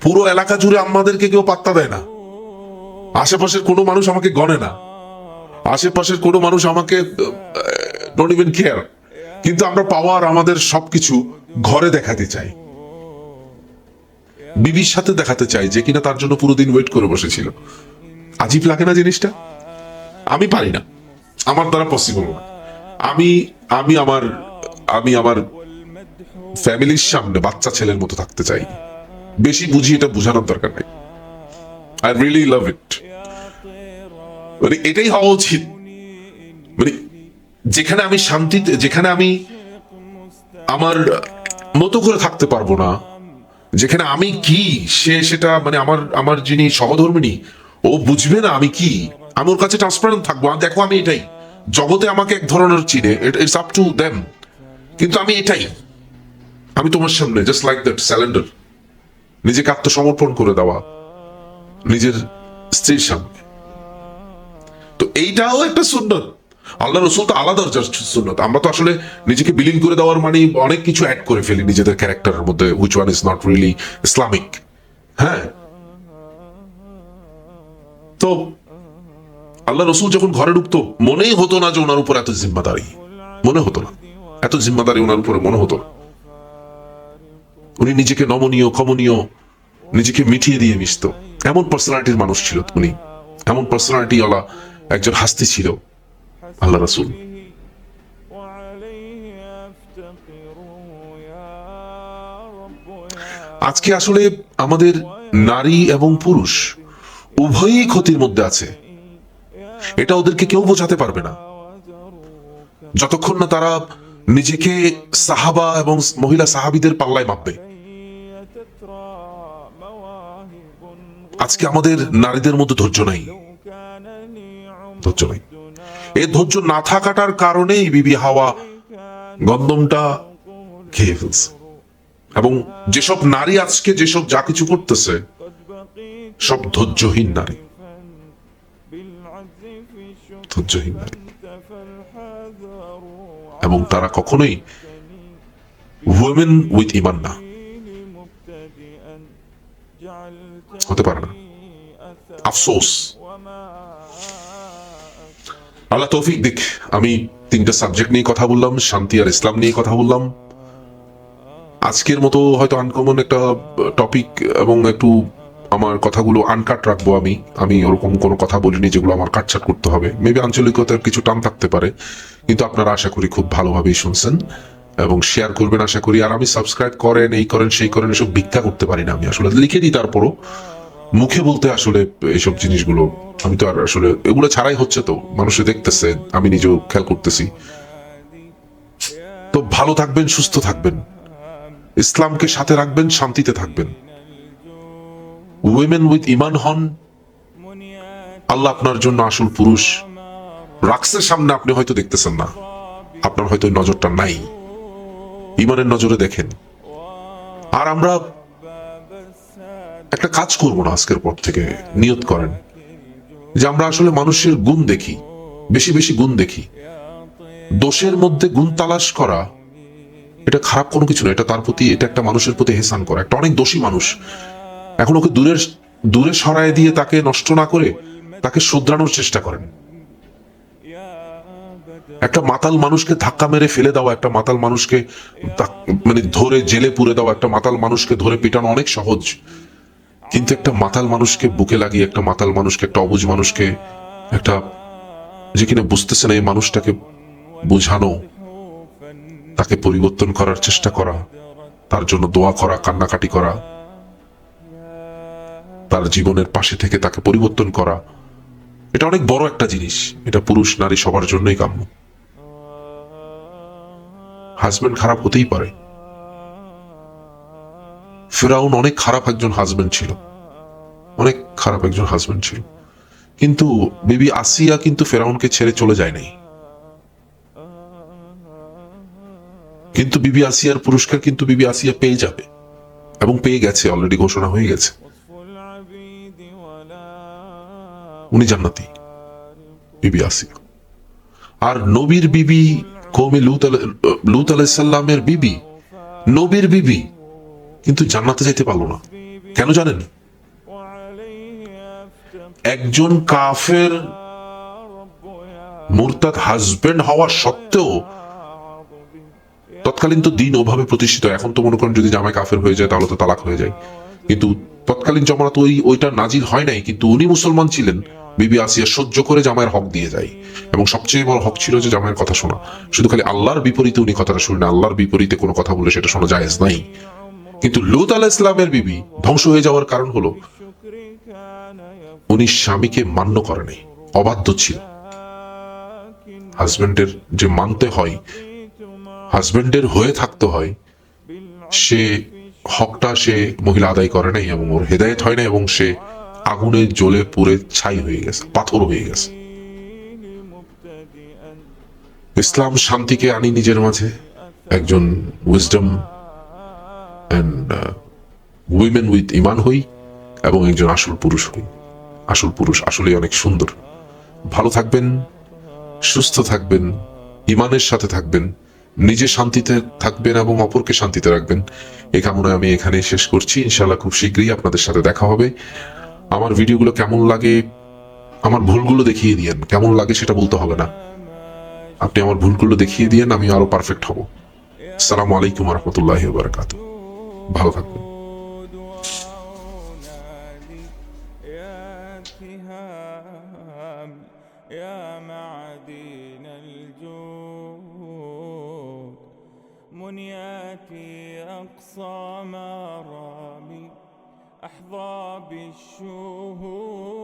পুরো এলাকা জুড়ে আমাদেরকে কেউ পাত্তা দেয় না, আশেপাশের কোনো মানুষ আমাকে গণে না, আশেপাশের কোনো মানুষ আমাকে ডোন্ট ইভেন কেয়ার। কিন্তু আমরা পাওয়ার, আমাদের সবকিছু ঘরে দেখাতে চাই, বিবির সাথে দেখাতে চাই, যে কিনা তার জন্য পুরো দিন ওয়েট করে বসেছিল। আজীব লাগে না জিনিসটা? আমি পারি না, আমার দ্বারা পসিবল না। আমি আমার ফ্যামিলির সামনে বাচ্চা ছেলের মতো থাকতে চাই। বেশি বুঝি এটা বোঝানোর দরকার নেই। আই রিয়েলি লাভ ইট। মানে এটাই হওয়া উচিত। মানে যেখানে আমি শান্তিতে, যেখানে আমি আমার মতো করে থাকতে পারবো না, যেখানে আমি কি সেটা, মানে আমার যিনি সহধর্মিনী, ও বুঝবে না আমি কি, আমি ওর কাছে ট্রান্সপারেন্ট থাকবো, দেখো আমি এটাই, জগতে আমাকে এক ধরনের চিনে, ইটস আপ টু দেম, কিন্তু আমি এটাই, আমি তোমার সামনে জাস্ট লাইক দ্যাট স্যালেন্ডার, নিজেকে আত্মসমর্পণ করে দেওয়া নিজের স্ত্রীর সামনে। তো এইটাও একটা সুন্নত। আল্লাহ রসুল তো আলাদা সুন্নত। আমরা তো আসলে নিজেকে বিলীন করে দেওয়ার মানে অনেক কিছু অ্যাড করে ফেলি নিজেদের ক্যারেক্টারের মধ্যে, which one is not really Islamic. হ্যাঁ, তো আল্লাহ রসুল যখন ঘরে ঢুকতো, মনেই হতো না যে ওনার উপর এত জিম্মাদারি, মনে হতো না, এত জিম্মাদারি ওনার উপরে মনে হতো না। উনি নিজেকে নমনীয়, কমনীয়, নিজেকে মিটিয়ে দিয়ে মিশত। এমন পার্সোনালিটির মানুষ ছিল উনি, এমন পার্সোনালিটি ওয়ালা একজন হাস্তি ছিল আল্লাহ রাসূল। আজকে আসলে আমাদের নারী এবং পুরুষ উভয়ই ক্ষতির মধ্যে আছে। এটা ওদেরকে কেউ বোঝাতে পারবে না যতক্ষণ না তারা নিজেকে সাহাবা এবং মহিলা সাহাবীদের পাল্লায় মাপবে। আজকে আমাদের নারীদের মধ্যে ধৈর্য নাই, ধৈর্য নাই। এই ধৈর্য না থাকাটার কারণেই বিবি হাওয়া গন্ধমটা খেয়ে ফেলছে। এবং যেসব নারী আজকে যেসব যা কিছু করতেছে সব ধৈর্যহীন নারী, ধৈর্যহীন নারী। এবং তারা কখনোই উইমেন উইথ ইমান না, হতে পারে না। আফসোস। আল্লাহ তৌফিক দিক। আমি 3টা সাবজেক্ট নিয়ে কথা বললাম, শান্তি আর ইসলাম নিয়ে কথা বললাম। আজকের মতো হয়তো আনকমন একটা টপিক এবং একটু আমার কথাগুলো আনকাট রাখবো। আমি ওরকম কোনো কথা বলিনি যেগুলো আমার কাটছাট করতে হবে। মেবি আঞ্চলিকতার কিছু টান থাকতে পারে, কিন্তু আপনারা আশা করি খুব ভালোভাবেই শুনছেন এবং শেয়ার করবেন আশা করি। আর আমি সাবস্ক্রাইব করেন, এই করেন, সেই করেন, এসব ভিক্ষা করতে পারি না। আমি আসলে লিখে দিই, তারপরও মুখে বলতে আসলে এইসব জিনিসগুলো আমি তো আর আসলে এগুলো ছাড়াই হচ্ছে, তো মানুষে দেখতেছে, আমি নিজেও খেয়াল করতেছি। তো ভালো থাকবেন, সুস্থ থাকবেন, ইসলামকে সাথে রাখবেন, শান্তিতে থাকবেন, উইমেন উইথ ইমান হন। আল্লাহ আপনার জন্য আসল পুরুষ রাখছে সামনে, আপনি হয়তো দেখতেছেন না, আপনার হয়তো নজরটা নাই, ইমানের নজরে দেখেন। আর আমরা একটা কাজ করব না আজকের পর থেকে, নিয়ত করেন যে আমরা আসলে মানুষের গুণ দেখি, বেশি বেশি গুণ দেখি। দোষের মধ্যে গুণ তালাশ করা এটা খারাপ কোনো কিছু না, এটা তার প্রতি, এটা একটা মানুষের প্রতি এহসান করা। একটা অনেক দোষী মানুষ, এখন ওকে দূরে সরায় দিয়ে তাকে নষ্ট না করে তাকে শুধরানোর চেষ্টা করেন। একটা মাতাল মানুষকে ধাক্কা মেরে ফেলে দেওয়া, একটা মাতাল মানুষকে মানে ধরে জেলে পুরে দেওয়া, একটা মাতাল মানুষকে ধরে পিটানো অনেক সহজ, কিন্তু একটা মাতাল মানুষকে বুকে লাগিয়ে, একটা মাতাল মানুষকে, একটা অবুঝ মানুষকে, একটা যে কিনা বুঝতেছে না এই মানুষটাকে বোঝানো, তাকে পরিবর্তন করার চেষ্টা করা, তার জন্য দোয়া করা, কান্নাকাটি করা, তার জীবনের পাশে থেকে তাকে পরিবর্তন করা, এটা অনেক বড় একটা জিনিস। এটা পুরুষ নারী সবার জন্যই কাম্য। হাজবেন্ড খারাপ হতেই পারে, ফেরাউন অনেক খারাপ একজন হাজবেন্ড ছিল, অনেক খারাপ একজন হাজবেন্ড ছিল, কিন্তু বিবি আসিয়া কিন্তু ফেরাউনকে ছেড়ে চলে যায় নাই। কিন্তু বিবি আসিয়ার পুরস্কার কিন্তু বিবি আসিয়া পেয়ে যাবে এবং পেয়ে গেছে, অলরেডি ঘোষণা হয়ে গেছে, উনি জান্নাতি বিবি আসিয়া। আর নবীর বিবি কওমে লূত আলাইহিস সালামের বিবি, নবীর বিবি, কিন্তু জান্নাতে যেতে পারলো না। কেন জানেন? একজন কাফের মুরতাদ হাজবেন্ড হওয়া সত্ত্বেও, তৎকালীন তো দিন ওভাবে প্রতিষ্ঠিত, এখন তো মনে করেন যদি জামাই কাফের হয়ে যায় তাহলে তো তালাক হয়ে যায়, কিন্তু তৎকালীন জমানাতে ওইটা নাজিল হয় নাই। কিন্তু উনি মুসলমান ছিলেন, বিবি আসিয়া সহ্য করে জামাইয়ের হক দিয়ে যায়, এবং সবচেয়ে বড় হক ছিল যে জামাইয়ের কথা শোনা। শুধু খালি আল্লাহর বিপরীতে উনি কথাটা শুনেন, আল্লাহর বিপরীতে কোনো কথা বলে সেটা শোনা জায়েজ নাই। কিন্তু লূত আলাইহিস সালামের বিবি ধ্বংস হয়ে যাওয়ার কারণ হলো উনি স্বামীকে মান্য করে নাই, অবাধ্য ছিল। হাজবেন্ডের যে মানতে হয়, হাজবেন্ডের হয়ে থাকতে হয়, সে হকটা সে মহিলা আদায় করে নাই, এবং ওর হেদায়েত হয় না, এবং সে আগুনে জ্বলে পুড়ে ছাই হয়ে গেছে, পাথর হয়ে গেছে। ইসলাম শান্তিকে আনি নিজের মাঝে, একজন উইজডম এন্ড উইমেন উইথ ইমান হই, এবং একজন আসল পুরুষ হই। আসল পুরুষ আসলে অনেক সুন্দর। ভালো থাকবেন, সুস্থ থাকবেন, ইমানের সাথে থাকবেন, নিজে শান্তিতে থাকবেন এবং অপরকে শান্তিতে রাখবেন। এই কামনায় আমি এখানে শেষ করছি। ইনশাআল্লাহ খুব শীঘ্রই আপনাদের সাথে দেখা হবে। আমার ভিডিওগুলো কেমন লাগে, আমার ভুলগুলো দেখিয়ে দিয়েন। কেমন লাগে সেটা বলতে হবে না, আপনি আমার ভুলগুলো দেখিয়ে দিয়েন, আমি আরো পারফেক্ট হব। আসসালামু আলাইকুম ওয়া রাহমাতুল্লাহি ওয়া বারাকাতুহু। ভালো থাকবেন। يا معدن الجود منياتي أقصى مرامي أحظى بالشهود.